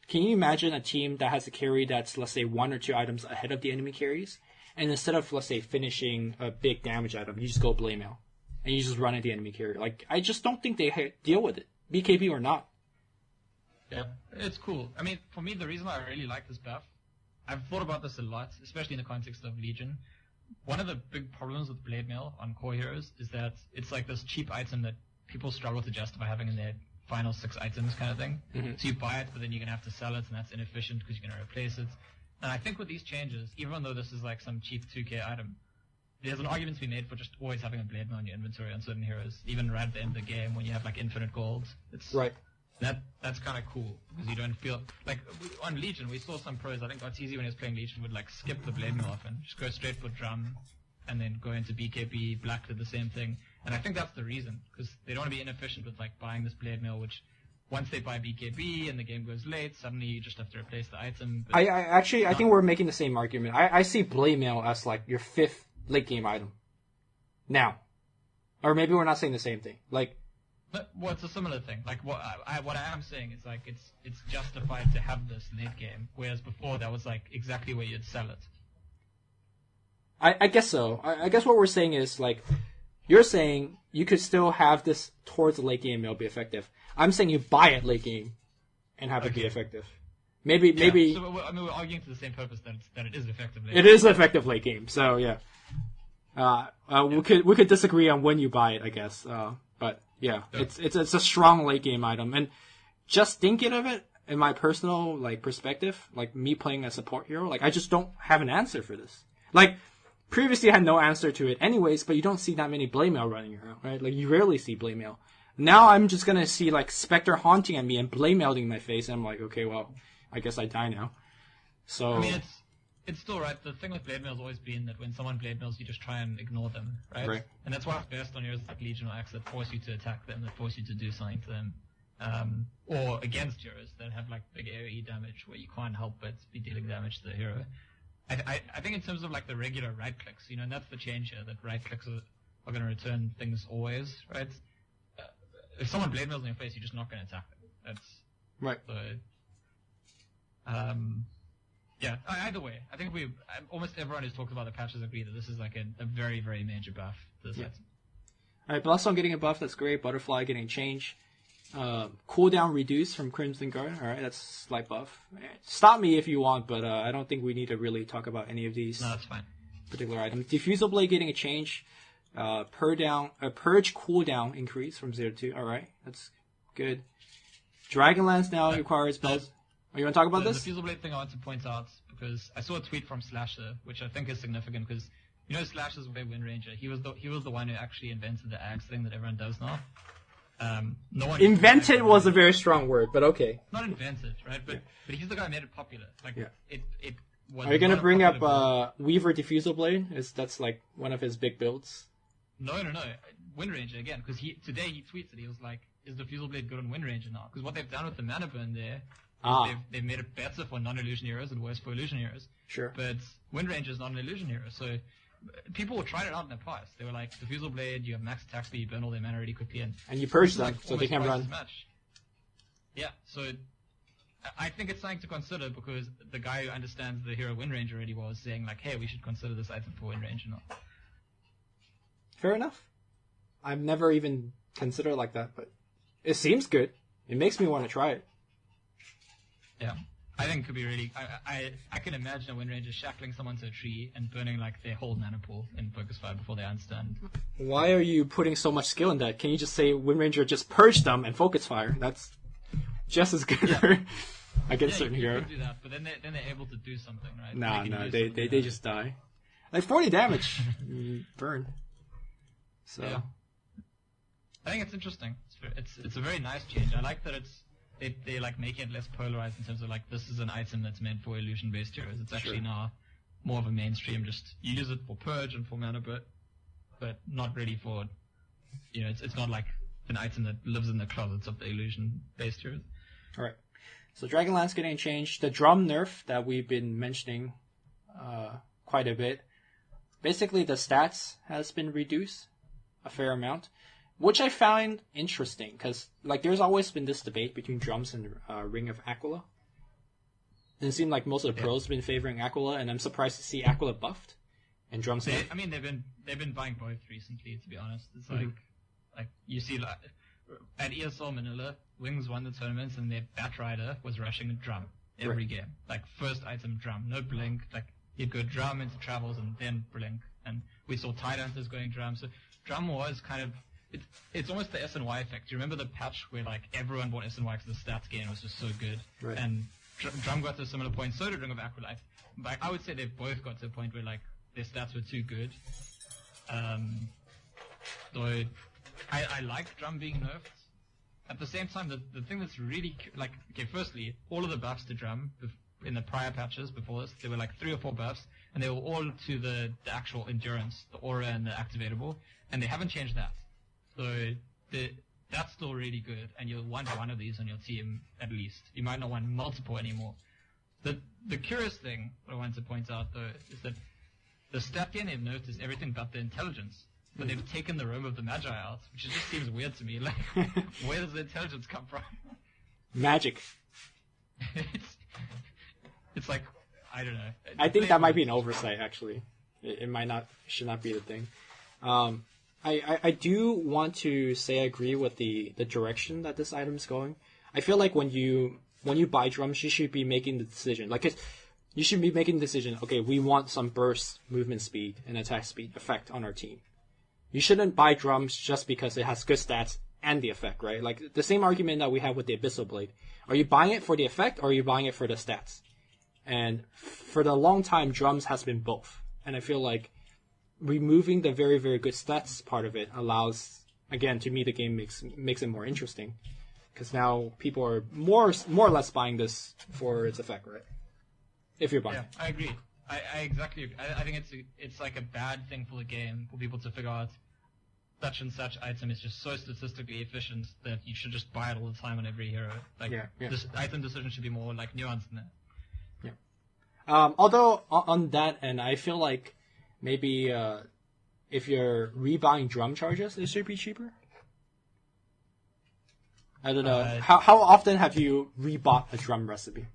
Can you imagine a team that has a carry that's, let's say, 1 or 2 items ahead of the enemy carries? And instead of, let's say, finishing a big damage item, you just go Blade Mail. And you just run at the enemy carry. Like, I just don't think they deal with it, BKB or not. Yeah, it's cool. I mean, for me, the reason I really like this buff, I've thought about this a lot, especially in the context of Legion. One of the big problems with Blade Mail on core heroes is that it's like this cheap item that people struggle to justify having in their final 6 items kind of thing. Mm-hmm. So you buy it, but then you're going to have to sell it, and that's inefficient because you're going to replace it. And I think with these changes, even though this is like some cheap 2k item, there's an argument to be made for just always having a Blade Mail in your inventory on certain heroes, even right at the end of the game when you have like infinite gold. It's right. That's kind of cool, because you don't feel... Like, on Legion, we saw some pros, I think Arteezy when he was playing Legion would, like, skip the Blade Mail often, just go straight for Drum, and then go into BKB, Black did the same thing. And I think that's the reason, because they don't want to be inefficient with, like, buying this Blade Mail, which, once they buy BKB and the game goes late, suddenly you just have to replace the item. But I think we're making the same argument. I see Blade Mail as, like, your 5th late-game item. Now. Or maybe we're not saying the same thing. Like... Well, it's a similar thing. Like what I am saying is like it's justified to have this late game, whereas before that was like exactly where you'd sell it. I guess so. I guess what we're saying is like you're saying you could still have this towards the late game and it'll be effective. I'm saying you buy it late game and have it be effective. Maybe. So we're arguing for the same purpose that it is effective late. It is effective late game. So yeah. We could disagree on when you buy it, I guess. But yeah, it's a strong late game item, and just thinking of it in my personal like perspective, like me playing a support hero, like I just don't have an answer for this. Like previously, I had no answer to it, anyways. But you don't see that many Blade Mail running around, right? Like you rarely see Blade Mail. Now I'm just gonna see like Spectre haunting at me and blade melting my face, and I'm like, okay, well, I guess I die now. So I mean, it's still right. The thing with blade mail's always been that when someone blade mails, you just try and ignore them, right? Right. And that's why it's best on heroes like Legion or Axe that force you to attack them, that force you to do something to them. Or against heroes that have like big AoE damage where you can't help but be dealing damage to the hero. I think in terms of like the regular right clicks, and that's the change here, that right clicks are going to return things always, right? If someone blade mails in your face, you're just not going to attack them. That's right. So, yeah. Either way, I think almost everyone who's talked about the patches agree that this is like a very, very major buff to this item. All right, Bloodstone getting a buff, that's great. Butterfly getting a change. Cooldown reduced from Crimson Guard. All right, that's a slight buff. Stop me if you want, but I don't think we need to really talk about any of these. No, that's fine. Particular items. Diffusal Blade getting a change. Purge cooldown increase from 0 to 2. All right, that's good. Dragonlance now requires bells. Oh, you want to talk about this? The Diffusal Blade thing I want to point out because I saw a tweet from Slasher, which I think is significant because Slasher's way Wind Ranger. He was the one who actually invented the axe thing that everyone does now. No one invented was a very strong word, but okay. Not invented, right? But he's the guy who made it popular. Like it was. Are you gonna bring up Weaver Diffusal Blade? That's like one of his big builds. No. Wind Ranger again, because today he tweeted. He was like, "Is Diffusal Blade good on Wind Ranger now?" Because what they've done with the mana burn there, they've made it better for non-illusion heroes and worse for illusion heroes. Sure. But Wind Ranger is not an illusion hero, so people tried it out in the past. They were like, Diffusal Blade, you have max attack speed, you burn all their mana really quickly, and you purge them so they can run. Yeah, so I think it's something to consider because the guy who understands the hero Wind Ranger already was saying like, hey, we should consider this item for Wind Ranger now. Fair enough. I've never even considered it like that, but it seems good. It makes me want to try it. Yeah. I think it could be really... I can imagine a Wind Ranger shackling someone to a tree and burning like their whole mana pool in Focus Fire before they understand. Why are you putting so much skill in that? Can you just say Wind Ranger just purge them and Focus Fire? That's just as good against certain hero. You could do that, but then they're able to do something, right? No, they just die. Like 40 damage, burn. So yeah. I think it's interesting. It's a very nice change. I like that they like make it less polarized in terms of like this is an item that's meant for illusion based heroes. It's actually now more of a mainstream. Just you use it for purge and for mana, but not really for it's not like an item that lives in the closets of the illusion based heroes. All right. So Dragonlance getting changed. The drum nerf that we've been mentioning quite a bit. Basically, the stats has been reduced a fair amount, which I find interesting because like there's always been this debate between drums and Ring of Aquila. And it seemed like most of the pros have been favoring Aquila, and I'm surprised to see Aquila buffed and drums. I mean, they've been buying both recently. To be honest, it's like you see like at ESL Manila, Wings won the tournaments, and their Batrider was rushing a drum every game. Like first item drum, no blink. Like you'd go drum into travels and then blink, and we saw Tide Hunters going drum. So drum was kind of it's almost the SNY effect. Do you remember the patch where like everyone bought SNY because the stats gain was just so good? Right. And drum got to a similar point. So did Ring of Aquila. But I would say they've both got to a point where like their stats were too good. So I like drum being nerfed. At the same time, the thing that's really like firstly, all of the buffs to drum in the prior patches before this, there were like 3 or 4 buffs, and they were all to the actual endurance, the aura, and the activatable, and they haven't changed that. So that's still really good, and you'll want one of these on your team at least. You might not want multiple anymore. The curious thing I wanted to point out though is that the stat gain they've nerfed is everything but the intelligence. But they've taken the Rome of the Magi out, which just seems weird to me. Like, where does the intelligence come from? Magic. It's like, I don't know. I think that might be an oversight, actually. It should not be the thing. I do want to say I agree with the direction that this item's going. I feel like when you buy drums, you should be making the decision. You should be making the decision, okay, we want some burst, movement speed, and attack speed effect on our team. You shouldn't buy drums just because it has good stats and the effect, right? Like the same argument that we have with the Abyssal Blade. Are you buying it for the effect or are you buying it for the stats? And for the long time, drums has been both. And I feel like removing the very, very good stats part of it allows again, to me, the game makes it more interesting. Because now people are more or less buying this for its effect, right? If you're buying. Yeah, I agree. I exactly agree. I think it's like a bad thing for the game for people to figure out such and such item is just so statistically efficient that you should just buy it all the time on every hero. Like, this item decision should be more like nuanced than that. Yeah. Although on that end, I feel like maybe if you're rebuying drum charges, it should be cheaper. I don't know. How often have you rebought a drum recipe?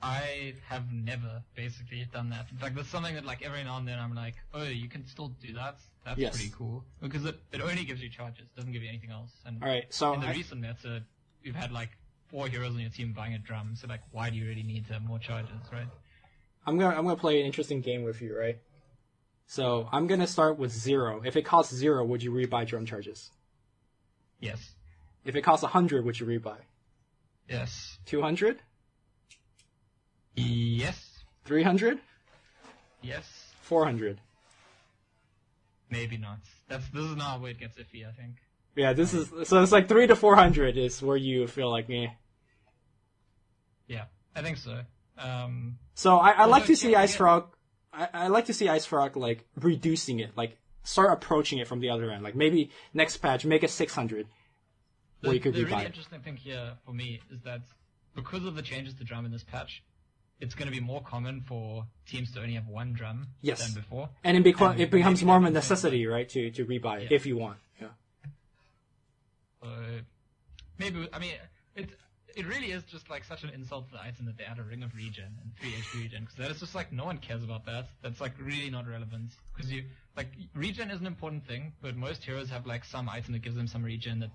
I have never basically done that. In fact, there's something that like every now and then I'm like, oh, you can still do that. That's pretty cool because it only gives you charges, doesn't give you anything else. And all right, so in the recent meta, you've had like 4 heroes on your team buying a drum. So like, why do you really need to have more charges, right? I'm gonna play an interesting game with you, right? So I'm gonna start with 0. If it costs 0, would you rebuy drum charges? Yes. If it costs 100, would you rebuy? Yes. 200? Yes. 300? Yes. 400? Maybe not. This is not where it gets iffy, I think. Yeah, so it's like 300 to 400 is where you feel like meh. Yeah, I think so. So I like to see Ice Frog. I like to see Ice Frog like reducing it, like start approaching it from the other end. Like maybe next patch make it 600, where you could The rebuy really it. interesting thing here for me is that because of the changes to drum in this patch, it's going to be more common for teams to only have 1 drum than before. And it becomes more of a necessity, right, to rebuy it if you want. Yeah. Maybe, I mean, it really is just like such an insult to the item that they add a ring of regen and 3 HP regen, because that is just like, no one cares about that. That's like really not relevant. Because regen is an important thing, but most heroes have like some item that gives them some regen that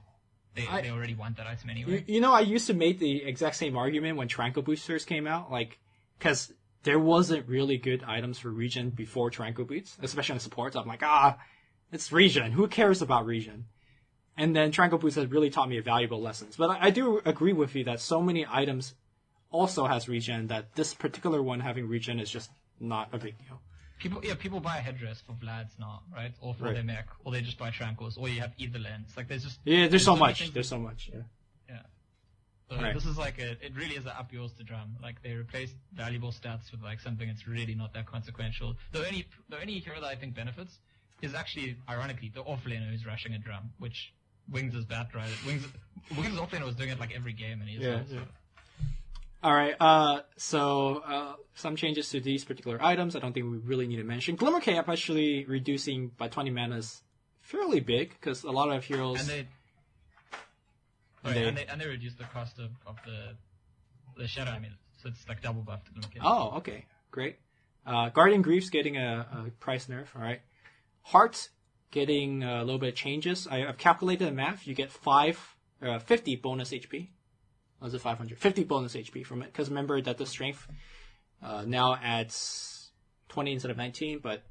they already want that item anyway. You know, I used to make the exact same argument when Tranquil Boosters came out, like, because there wasn't really good items for regen before Tranquil Boots, especially on supports. I'm like, it's regen. Who cares about regen? And then Tranquil Boots has really taught me valuable lessons. But I do agree with you that so many items also has regen that this particular one having regen is just not a big deal. People buy a headdress for Vlads now, right? Or for their mech, or they just buy Tranquils, or you have either lens. Like there's so much. There's so much. Yeah. Yeah. So this is like it really is an up yours to drum. Like they replace valuable stats with like something that's really not that consequential. The only hero that I think benefits is actually, ironically, the offlaner who's rushing a drum, which Wings is bad, right? Wings offlaner was doing it like every game, and he's All right. So some changes to these particular items. I don't think we really need to mention. Glimmer Cap actually reducing by 20 mana is fairly big because a lot of heroes. And they reduced the cost of the shadow amulet, so it's like double buff to Glimmer Cap. Oh, okay, great. Guardian Grief's getting a price nerf. All right. Heart getting a little bit of changes. I've calculated the math. You get 50 bonus HP. Or is it 500? 50 bonus HP from it. Because remember that the strength now adds 20 instead of 19, but,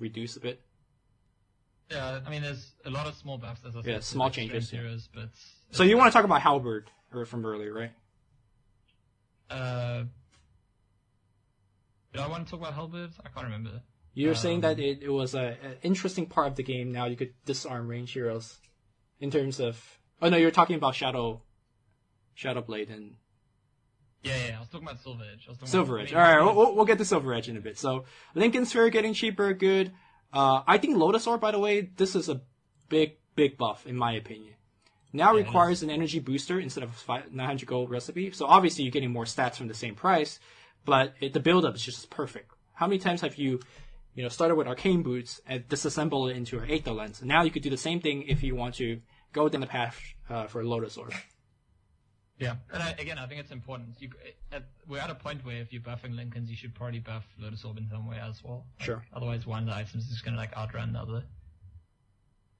reduce a bit. Yeah, I mean, there's a lot of small buffs, as I said. Yeah, small changes. Heroes, but so you want to talk about Halberd from earlier, right? Did I want to talk about Halberd? I can't remember. You were saying that it was an interesting part of the game. Now you could disarm range heroes in terms of... Oh, no, you're talking about Shadowblade and... Yeah, I was talking about Silver Edge. Silver Edge. All right, we'll get to Silver Edge in a bit. So, Lincoln Sphere getting cheaper, good. I think Lotus Orb, by the way, this is a big buff, in my opinion. Now requires an energy booster instead of 900 gold recipe. So, obviously, you're getting more stats from the same price, but the build-up is just perfect. How many times have you started with Arcane Boots and disassemble it into an Aether Lens? And now you could do the same thing if you want to go down the path for Lotus Orb. Yeah, and I think it's important. We're at a point where if you're buffing Lincolns, you should probably buff Lotus Orb in some way as well. Sure. Otherwise, one of the items is going to outrun the other.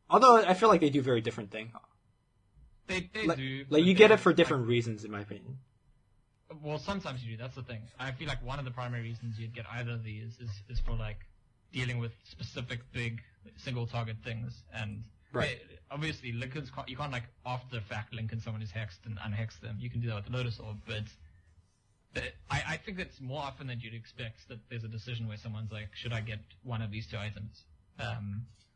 Although I feel like they do very different things. They do. Like you get it for different reasons, in my opinion. Well, sometimes you do. That's the thing. I feel like one of the primary reasons you'd get either of these is for like dealing with specific big single target things. And obviously, Lincolns you can't like after the fact Lincoln someone is hexed and unhex them. You can do that with the Lotus Orb, but I think it's more often than you'd expect that there's a decision where someone's like, should I get one of these 2 items?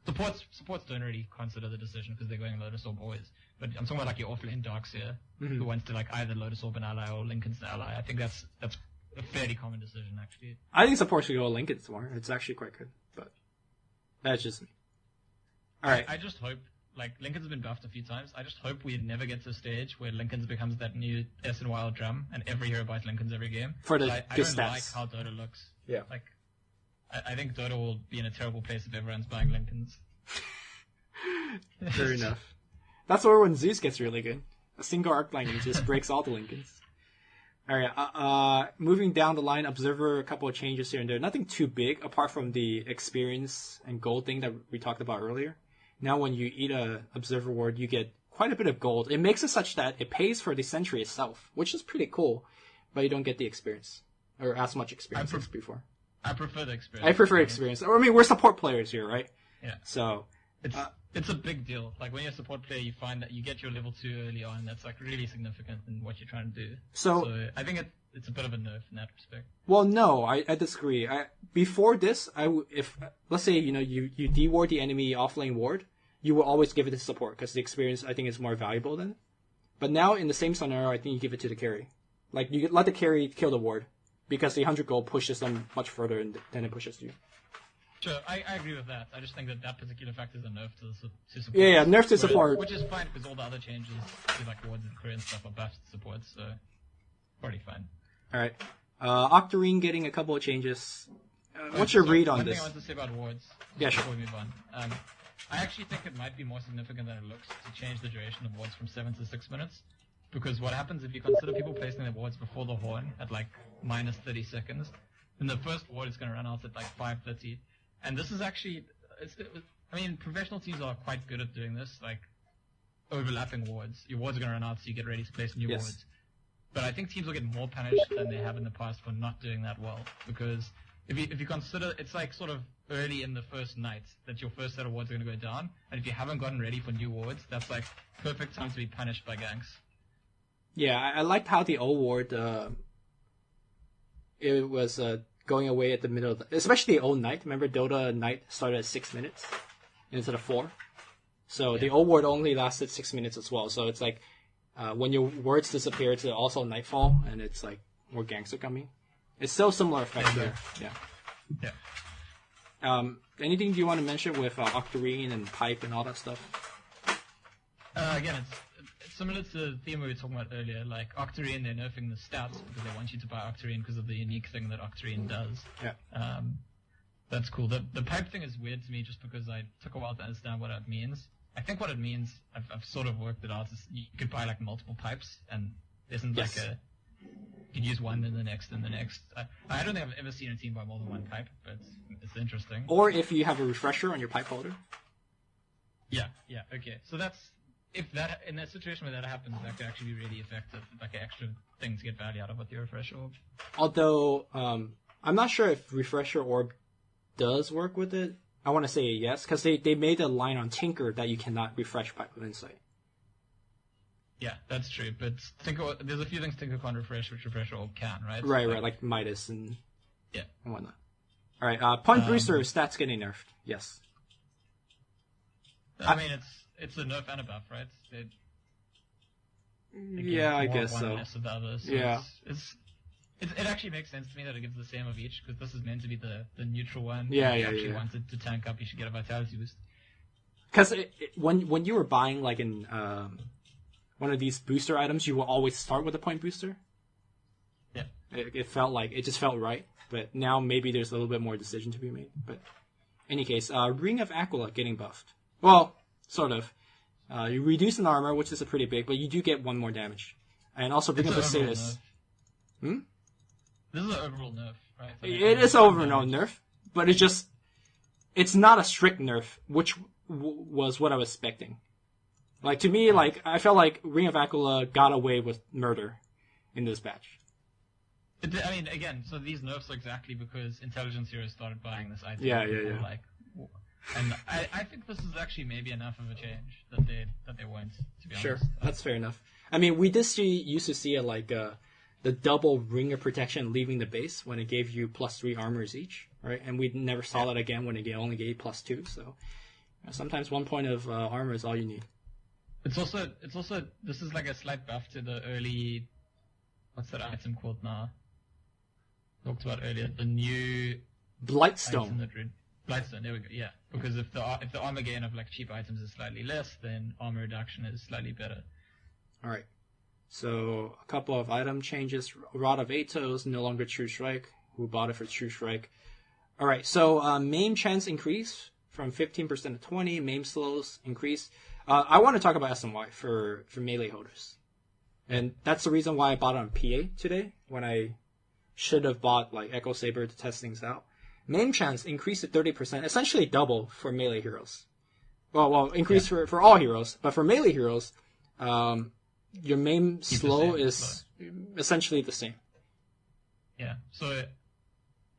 Supports don't really consider the decision because they're going Lotus Orb always. But I'm talking about like your offlane Darkseer, who wants to like either Lotus Orb an ally or Linken's an ally. I think that's a fairly common decision actually. I think support should go Linken's more. It's actually quite good, but that's just me. All right. I just hope, like, Linken's been buffed a few times. I just hope we never get to a stage where Linken's becomes that new SNYL drum and every hero buys Linken's every game. For the I good don't stats. like how Dota looks. Yeah. Like, I think Dota will be in a terrible place if everyone's buying Linken's. Fair enough. That's where when Zeus gets really good. A single arc lightning just breaks all the Linken's. Alright, moving down the line, Observer, a couple of changes here and there. Nothing too big, apart from the experience and gold thing that we talked about earlier. Now when you eat a Observer Ward, you get quite a bit of gold. It makes it such that it pays for the Sentry itself, which is pretty cool, but you don't get the experience. Or as much experience as before. I prefer the experience. I prefer experience. I mean, we're support players here, right? Yeah. So... It's a big deal. Like, when you're a support player, you find that you get your level 2 early on. That's, like, really significant in what you're trying to do. So I think it's a bit of a nerf in that respect. Well, no, I disagree. Before this, if let's say, you deward the enemy offlane ward, you will always give it to support, because the experience, I think, is more valuable than it. But now, in the same scenario, I think you give it to the carry. Like, you let the carry kill the ward, because the 100 gold pushes them much further than it pushes you. Sure, I agree with that. I just think that particular fact is a nerf to support. Yeah, nerf to support. Which is fine, because all the other changes, like wards and career and stuff, are buffed to support, so probably fine. Alright. Octarine getting a couple of changes. What's your read on one this? One thing I want to say about wards, yeah, sure. before we move on. I actually think it might be more significant than it looks to change the duration of wards from 7 to 6 minutes. Because what happens if you consider people placing their wards before the horn at like minus 30 seconds, then the first ward is going to run out at like 5:30. And this is actually, I mean, professional teams are quite good at doing this, like overlapping wards. Your wards are going to run out, so you get ready to place new wards. But I think teams will get more punished than they have in the past for not doing that well. Because if you consider, it's like sort of early in the first night that your first set of wards are going to go down. And if you haven't gotten ready for new wards, that's like perfect time to be punished by ganks. Yeah, I liked how the old ward, it was going away at the middle of especially the old night. Remember, Dota night started at 6 minutes instead of 4. So the old ward only lasted 6 minutes as well. So it's like when your wards disappear to also nightfall, and it's like more ganks are coming. It's still similar effect there. Yeah. Anything do you want to mention with Octarine and Pipe and all that stuff? Again, it's similar to the theme we were talking about earlier. Like Octarine, they're nerfing the stats because they want you to buy Octarine because of the unique thing that Octarine does. Yeah. That's cool. The pipe thing is weird to me just because I took a while to understand what it means. I think what it means, I've sort of worked it out, is you could buy like multiple pipes and there isn't like you could use one and the next and the next. I don't think I've ever seen a team buy more than one pipe, but it's interesting. Or if you have a refresher on your pipe holder. Yeah, okay. So that's, if that, in that situation where that happens, that could actually be really effective, like an extra thing to get value out of with your refresher orb. Although, I'm not sure if refresher orb does work with it. I want to say yes, because they made a line on Tinker that you cannot refresh pipe with Insight. Yeah, that's true, but there's a few things Tinker can't refresh, which refresher orb can, right? Right, like Midas and whatnot. Alright, Point Booster stats getting nerfed, yes. I mean, it's a nerf and a buff, right? I guess so. One less of the other, so yeah. It actually makes sense to me that it gives the same of each, because this is meant to be the neutral one. Yeah, if you actually wanted to tank up, you should get a vitality boost. Because when you were buying like in one of these booster items, you will always start with a point booster. Yeah. It felt like it just felt right, but now maybe there's a little bit more decision to be made. But in any case, Ring of Aquila getting buffed. Well, sort of. You reduce an armor, which is a pretty big, but you do get 1 more damage, and also Ring of Osiris. This is an overall nerf, right? It is overall nerf, but it's not a strict nerf, which was what I was expecting. Like, to me, like, I felt like Ring of Aquila got away with murder in this batch. I mean, again, so these nerfs are exactly because Intelligence Heroes started buying this item. Yeah. Like, and I think this is actually maybe enough of a change that they won't, to be honest. Sure, that's fair enough. I mean, we used to see it like the double ring of protection leaving the base when it gave you +3 armors each, right? And we never saw that again when it only gave +2. So sometimes 1 point of armor is all you need. It's also this is like a slight buff to the early, what's that item called now? Talked about earlier, the new Blightstone. Blightstone, there we go. Yeah, because if the armor gain of like cheap items is slightly less, then armor reduction is slightly better. All right. So a couple of item changes. Rod of Atos, no longer True Strike. Who bought it for True Strike? All right. So maim chance increase from 15% to 20. Maim slows increase. I want to talk about SNY for melee holders, and that's the reason why I bought it on PA today when I should have bought like Echo Saber to test things out. Maim chance increased to 30%, essentially double for melee heroes. Well, increase for all heroes, but for melee heroes, your maim slow is essentially the same. Yeah. So,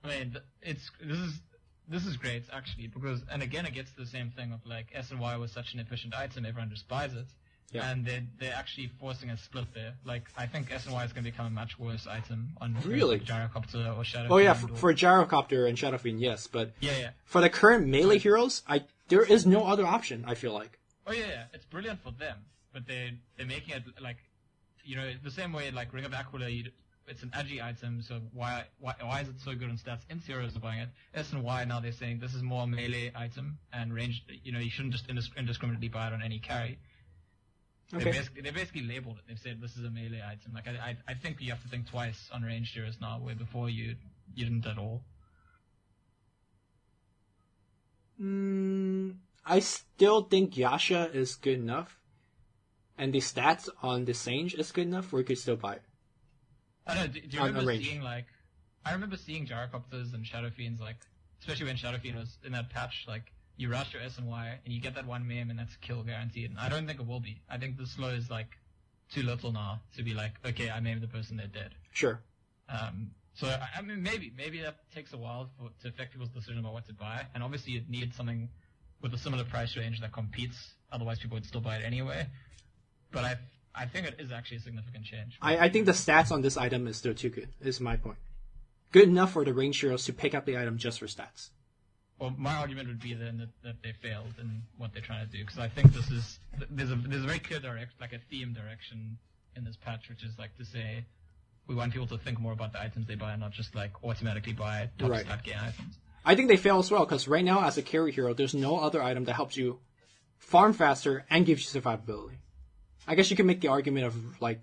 I mean, this is great actually because, and again, it gets to the same thing of like SNY was such an efficient item, everyone just buys it. Yeah. And they're actually forcing a split there. Like, I think SNY is going to become a much worse item on like Gyrocopter or Shadow. Oh yeah, for Gyrocopter and Shadow Fiend, yes, but yeah. For the current melee heroes, there is no other option. I feel like. Oh yeah, it's brilliant for them, but they're making it like, you know, the same way like Ring of Aquila. It's an agi item, so why is it so good on stats? In heroes are buying it. SNY now they're saying this is more a melee item and range. You know, you shouldn't just indiscriminately buy it on any carry. Okay. They basically labeled it. They've said this is a melee item. Like I think you have to think twice on ranged heroes now, where before you didn't at all. I still think Yasha is good enough, and the stats on the Sange is good enough where you could still buy it. I don't know. Do you remember seeing like? I remember seeing Gyrocopters and Shadow Fiends, like especially when Shadow Fiend was in that patch, like. You rush your SNY and you get that one meme and that's a kill guaranteed. And I don't think it will be. I think the slow is like too little now to be like, okay, I maimed the person, they're dead. Sure. So I mean, maybe that takes a while to affect people's decision about what to buy. And obviously you'd need something with a similar price range that competes. Otherwise people would still buy it anyway. But I think it is actually a significant change. I think the stats on this item is still too good, is my point. Good enough for the range heroes to pick up the item just for stats. Well, my argument would be then that they failed in what they're trying to do, because I think there's a very clear like a theme direction in this patch, which is like to say we want people to think more about the items they buy and not just like automatically buy top stat gain items. I think they fail as well, because right now as a carry hero, there's no other item that helps you farm faster and gives you survivability. I guess you can make the argument of like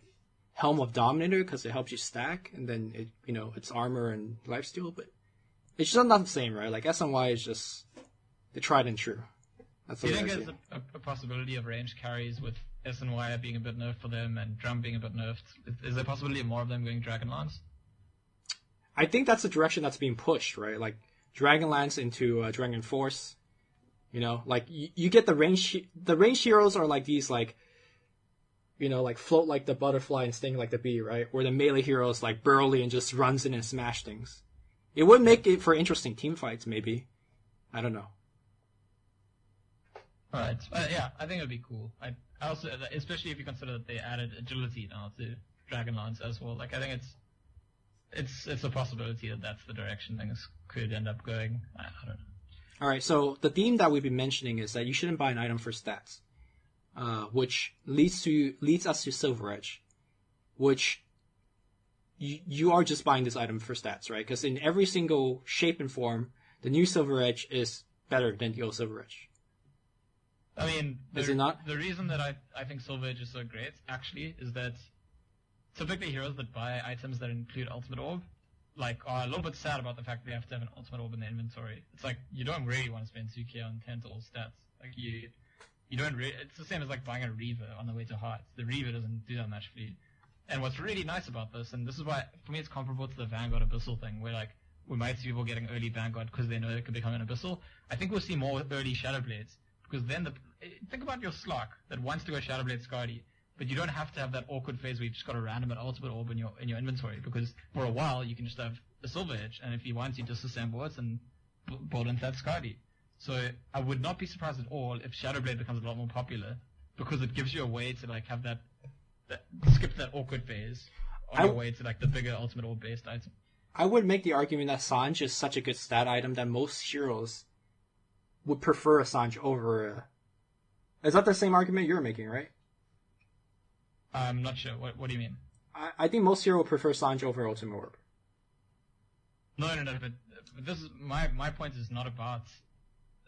Helm of Dominator because it helps you stack, and then it's armor and lifesteal, but it's just not the same, right? Like SNY is just the tried and true. That's Do you think there's a possibility of range carries with SNY being a bit nerfed for them and Drum being a bit nerfed? Is there a possibility of more of them going Dragonlance? I think that's the direction that's being pushed, right? Like Dragonlance into Dragon Force. You know, like you get the range heroes are like these like, like float like the butterfly and sting like the bee, right? Where the melee heroes like Burly and just runs in and smash things. It would make it for interesting team fights, maybe. I don't know. Alright. Yeah, I think it would be cool. I also, especially if you consider that they added agility now to Dragonlance as well. Like, I think it's a possibility that that's the direction things could end up going. I don't know. Alright, so the theme that we've been mentioning is that you shouldn't buy an item for stats. Which leads us to Silver Edge. Which you are just buying this item for stats, right? Because in every single shape and form, the new Silver Edge is better than the old Silver Edge. I mean, is it not? The reason that I think Silver Edge is so great, actually, is that typically heroes that buy items that include Ultimate Orb, like, are a little bit sad about the fact they have to have an Ultimate Orb in their inventory. It's like, you don't really want to spend 2k on 10 to all stats. Like, you don't really, it's the same as like buying a Reaver on the way to Hearts. The Reaver doesn't do that much for you. And what's really nice about this, and this is why, for me, it's comparable to the Vanguard Abyssal thing, where, like, we might see people getting early Vanguard because they know it could become an Abyssal. I think we'll see more early Shadowblades, because then think about your Slark that wants to go Shadowblade Scardy, but you don't have to have that awkward phase where you've just got a random and ultimate orb in your inventory, because for a while you can just have a Silver Edge, and if you want, you disassemble it and build into that Scardy. So I would not be surprised at all if Shadowblade becomes a lot more popular, because it gives you a way to, like, have that skip that awkward phase on your way to like the bigger ultimate orb based item. I would make the argument that Sanj is such a good stat item that most heroes would prefer a Sanj over. Is that the same argument you're making, right? I'm not sure. What do you mean? I think most heroes would prefer Sanj over Ultimate Orb. No. But this is my point is not about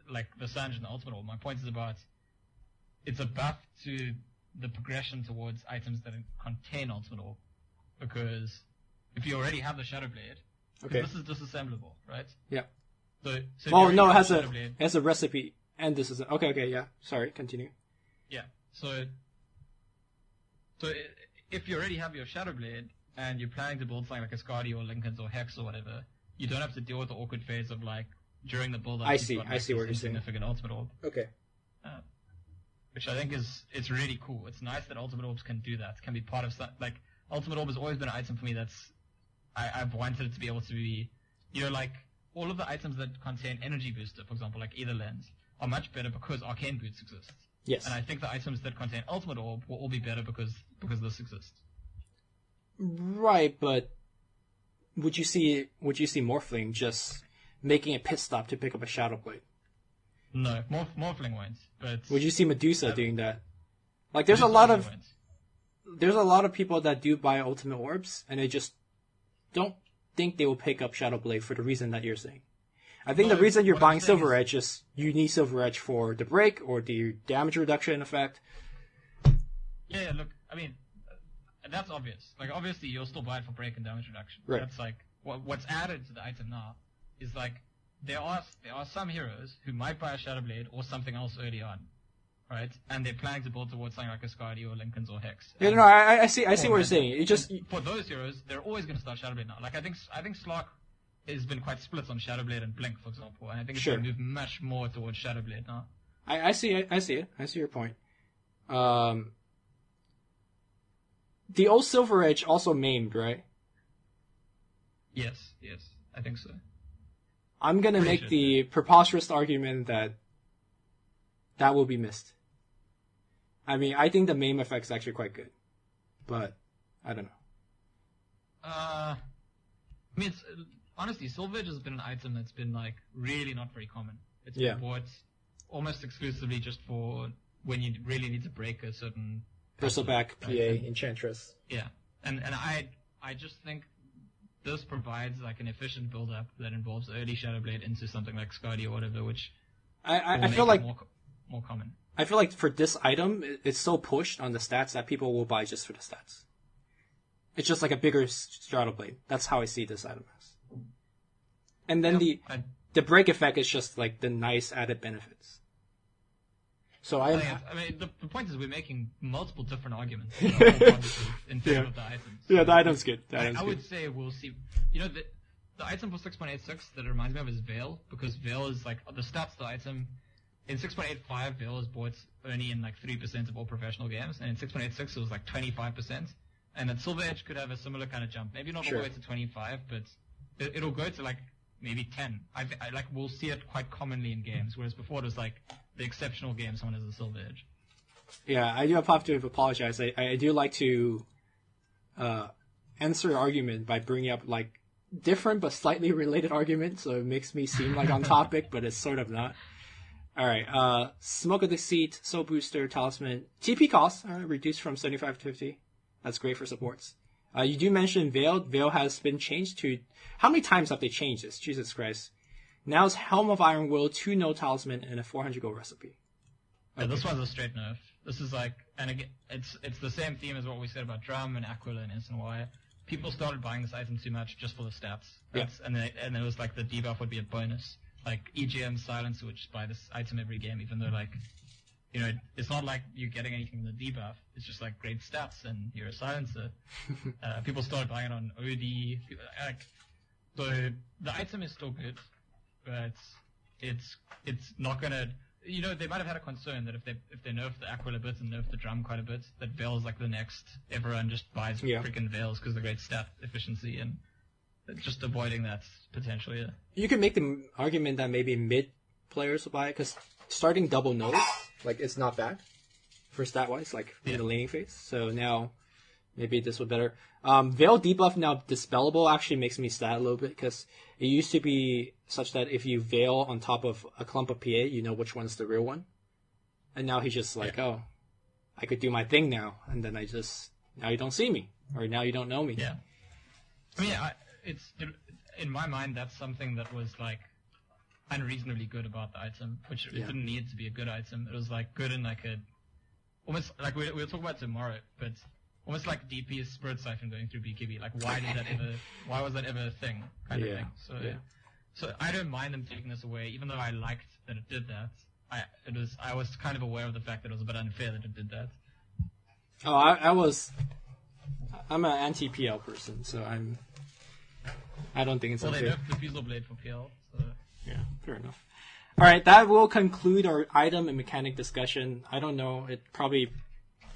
like the Sanj and the Ultimate Orb. My point is about it's a buff to the progression towards items that contain Ultimate Orb, because if you already have the Shadow Blade, okay, this is disassemblable, right? Yeah. So oh no, it has a recipe, and this is okay. Yeah, sorry, continue. Yeah. So if you already have your Shadow Blade and you're planning to build something like a Skadi or Lincoln's or Hex or whatever, you don't have to deal with the awkward phase of like during the build up. I see what you're saying. Significant Ultimate Orb. Okay. Which I think it's really cool. It's nice that Ultimate Orbs can do that. Can be part of like Ultimate Orb has always been an item for me that's I've wanted it to be able to be, like all of the items that contain Energy Booster, for example, like Ether Lens, are much better because Arcane Boots exist. Yes. And I think the items that contain Ultimate Orb will all be better because this exists. Right, but would you see Morphling just making a pit stop to pick up a Shadow Blade? No, Morphling won't. But would you see Medusa doing that? Like, there's a lot of people that do buy Ultimate Orbs, and they just don't think they will pick up Shadow Blade for the reason that you're saying. I think the reason you're buying Silver Edge is you need Silver Edge for the break or the damage reduction effect. Yeah, look, I mean, that's obvious. Like, obviously, you'll still buy it for break and damage reduction. Right. That's like what's added to the item now is like there are some heroes who might buy a Shadow Blade or something else early on, right? And they're planning to build towards something like a Skadi or Lincoln's or Hex. Yeah, no, I see what you're saying. It just for those heroes, they're always going to start Shadow Blade now. Like I think Slark has been quite split on Shadow Blade and Blink, for example, and I think it's going to move much more towards Shadow Blade now. I see it. I see your point. The old Silver Edge also maimed, right? Yes, I think so. I'm gonna make the preposterous argument that will be missed. I mean, I think the maim effect is actually quite good, but I don't know. I mean, honestly, Silver Edge has been an item that's been like really not very common. It's been bought almost exclusively just for when you really need to break a certain Bristleback, PA, Enchantress. Yeah, and I just think this provides like an efficient build-up that involves early Shadow Blade into something like Skadi or whatever, which I feel like more common. I feel like for this item, it's so pushed on the stats that people will buy just for the stats. It's just like a bigger Shadow Blade. That's how I see this item as. And then the break effect is just like the nice added benefits. So I mean, the point is we're making multiple different arguments in favor of the items. Yeah, the item's good. I would say we'll see. The item for 6.86 that it reminds me of is Veil, because Veil is like the stats of the item. In 6.85, Veil is bought only in like 3% of all professional games, and in 6.86 it was like 25%. And then Silver Edge could have a similar kind of jump. Maybe not all the way to 25, but it'll go to like maybe 10. I like we'll see it quite commonly in games, whereas before it was like the exceptional game someone has a Silver Edge. Yeah, I do have to apologize. I do like to answer your argument by bringing up like different but slightly related arguments, so it makes me seem like on topic, but it's sort of not. All right, Smoke of the Seat, Soul Booster, Talisman, TP cost reduced from 75 to 50. That's great for supports. You do mention Veil. Veil has been changed to... How many times have they changed this? Jesus Christ. Now it's Helm of Iron Will, 2 no Talisman, and a 400 gold recipe. Okay. Yeah, this one's a straight nerf. This is like... And again, it's the same theme as what we said about Drum and Aquila and Instant Wire. People started buying this item too much just for the stats. Right? Yeah. And it was like the debuff would be a bonus. Like EGM Silencer would just buy this item every game, even though like... it's not like you're getting anything in the debuff. It's just like great stats and you're a silencer. People started buying it on OD. So the item is still good, but it's not gonna. They might have had a concern that if they nerf the Aquila a bit and nerf the Drum quite a bit, that Veil's like the next. Everyone just buys freaking Veils because of the great stat efficiency and just avoiding that potentially. Yeah. You can make the argument that maybe mid players will buy it because starting double nose. Like, it's not bad for stat-wise, like, in the laning phase. So now, maybe this would better. Veil debuff now dispellable actually makes me sad a little bit because it used to be such that if you veil on top of a clump of PA, you know which one's the real one. And now he's just like, oh, I could do my thing now, and then now you don't see me, or now you don't know me. Yeah. I mean, in my mind, that's something that was like unreasonably good about the item, which it didn't need to be a good item. It was like good in like a, almost like we'll talk about tomorrow, but almost like DP's Spirit Siphon going through BKB. Like, why was that ever a thing? Kind of thing. So I don't mind them taking this away, even though I liked that it did that. I was kind of aware of the fact that it was a bit unfair that it did that. Oh, I'm an anti-PL person, so I don't think it's unfair. Well, they nerfed the Fusel Blade for PL, so... Yeah, fair enough. Alright, that will conclude our item and mechanic discussion. I don't know, it probably,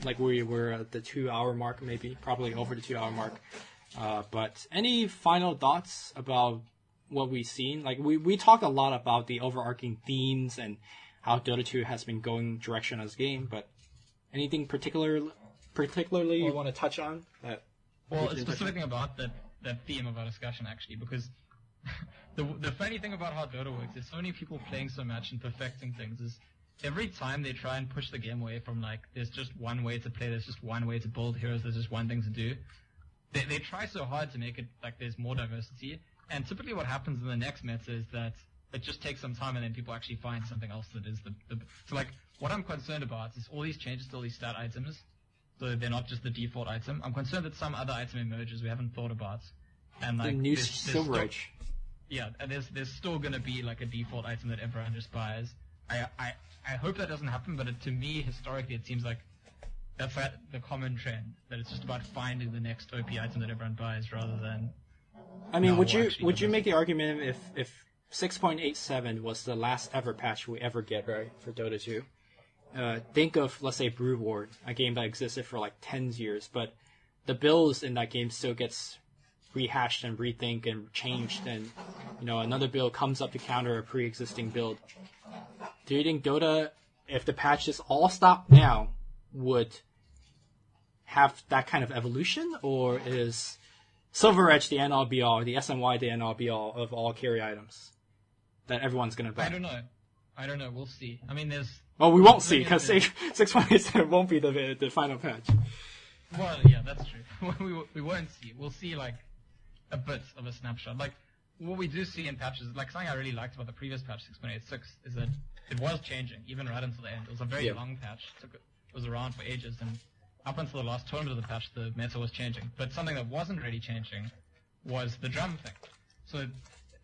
like we were at the 2-hour mark maybe, probably over the 2-hour mark. But any final thoughts about what we've seen? Like, we talked a lot about the overarching themes and how Dota 2 has been going direction as a game, but anything particularly you want to touch on? Well, a specific thing about that theme of our discussion, actually, because the funny thing about how Dota works is so many people playing so much and perfecting things is every time they try and push the game away from, like, there's just one way to play, there's just one way to build heroes, there's just one thing to do, they try so hard to make it like there's more diversity, and typically what happens in the next meta is that it just takes some time and then people actually find something else that is so like, what I'm concerned about is all these changes to all these stat items, so they're not just the default item. I'm concerned that some other item emerges we haven't thought about. And like, the new Silver Edge. Yeah, and there's still gonna be like a default item that everyone just buys. I hope that doesn't happen, but to me, historically, it seems like that's the common trend, that it's just about finding the next OP item that everyone buys rather than... I mean, would you make the argument if 6.87 was the last ever patch we ever get, right, for Dota 2? Think of, let's say, Brood War, a game that existed for like 10 years, but the builds in that game still gets rehashed and rethink and changed, and another build comes up to counter a pre-existing build. Do you think Dota, if the patches all stopped now, would have that kind of evolution, or is Silver Edge the end-all be-all, the SNY the end-all be-all of all carry items that everyone's going to buy? I don't know. We'll see. I mean, there's... Well, we won't see, because 6.87 won't be the final patch. Well, yeah, that's true. we won't see. We'll see, like, a bit of a snapshot. Like, what we do see in patches, like, something I really liked about the previous patch, 6.86, is that it was changing, even right until the end. It was a very long patch. It was around for ages, and up until the last tournament of the patch, the meta was changing. But something that wasn't really changing was the drum thing. So,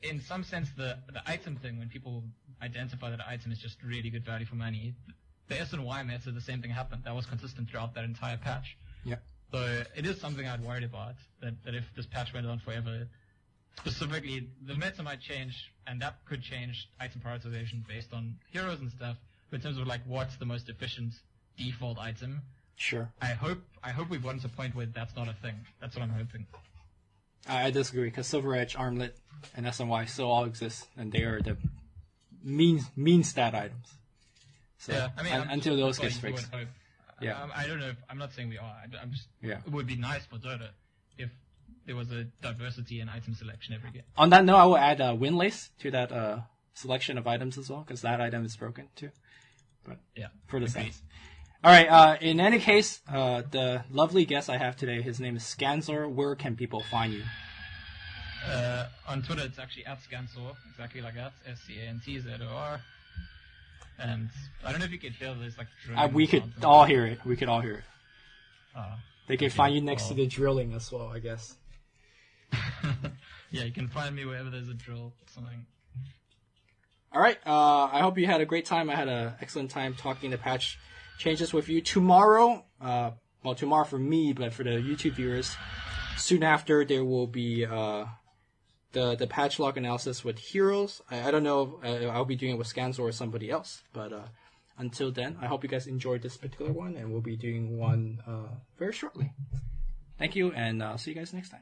in some sense, the item thing, when people identify that an item is just really good value for money, the SNY meta, the same thing happened. That was consistent throughout that entire patch. Yeah. So it is something I'd worried about, that if this patch went on forever, specifically, the meta might change, and that could change item prioritization based on heroes and stuff, but in terms of, like, what's the most efficient default item, sure. I hope we've gotten to a point where that's not a thing. That's what I'm hoping. I disagree, because Silver Edge, Armlet, and SNY still all exist, and they are the mean stat items. So, yeah, I mean, until those get fixed. Yeah. I don't know I'm not saying we are. I'm just... Yeah. It would be nice for Dota if there was a diversity in item selection every game. On that note, I will add Windlace to that selection of items as well, because that item is broken too. But yeah, for the sense. All right. In any case, the lovely guest I have today, his name is Scantzor. Where can people find you? On Twitter, it's actually @Scantzor, exactly like that, SCANTZOR. And I don't know if you could hear this, like, drilling. We could all hear it. They can find you next to the the drilling as well, I guess. Yeah, you can find me wherever there's a drill or something. All right. I hope you had a great time. I had an excellent time talking the patch changes with you. Tomorrow, tomorrow for me, but for the YouTube viewers, soon after there will be the patch log analysis with heroes. I don't know if I'll be doing it with Scantzor or somebody else, but until then, I hope you guys enjoyed this particular one, and we'll be doing one very shortly. Thank you, and I'll see you guys next time.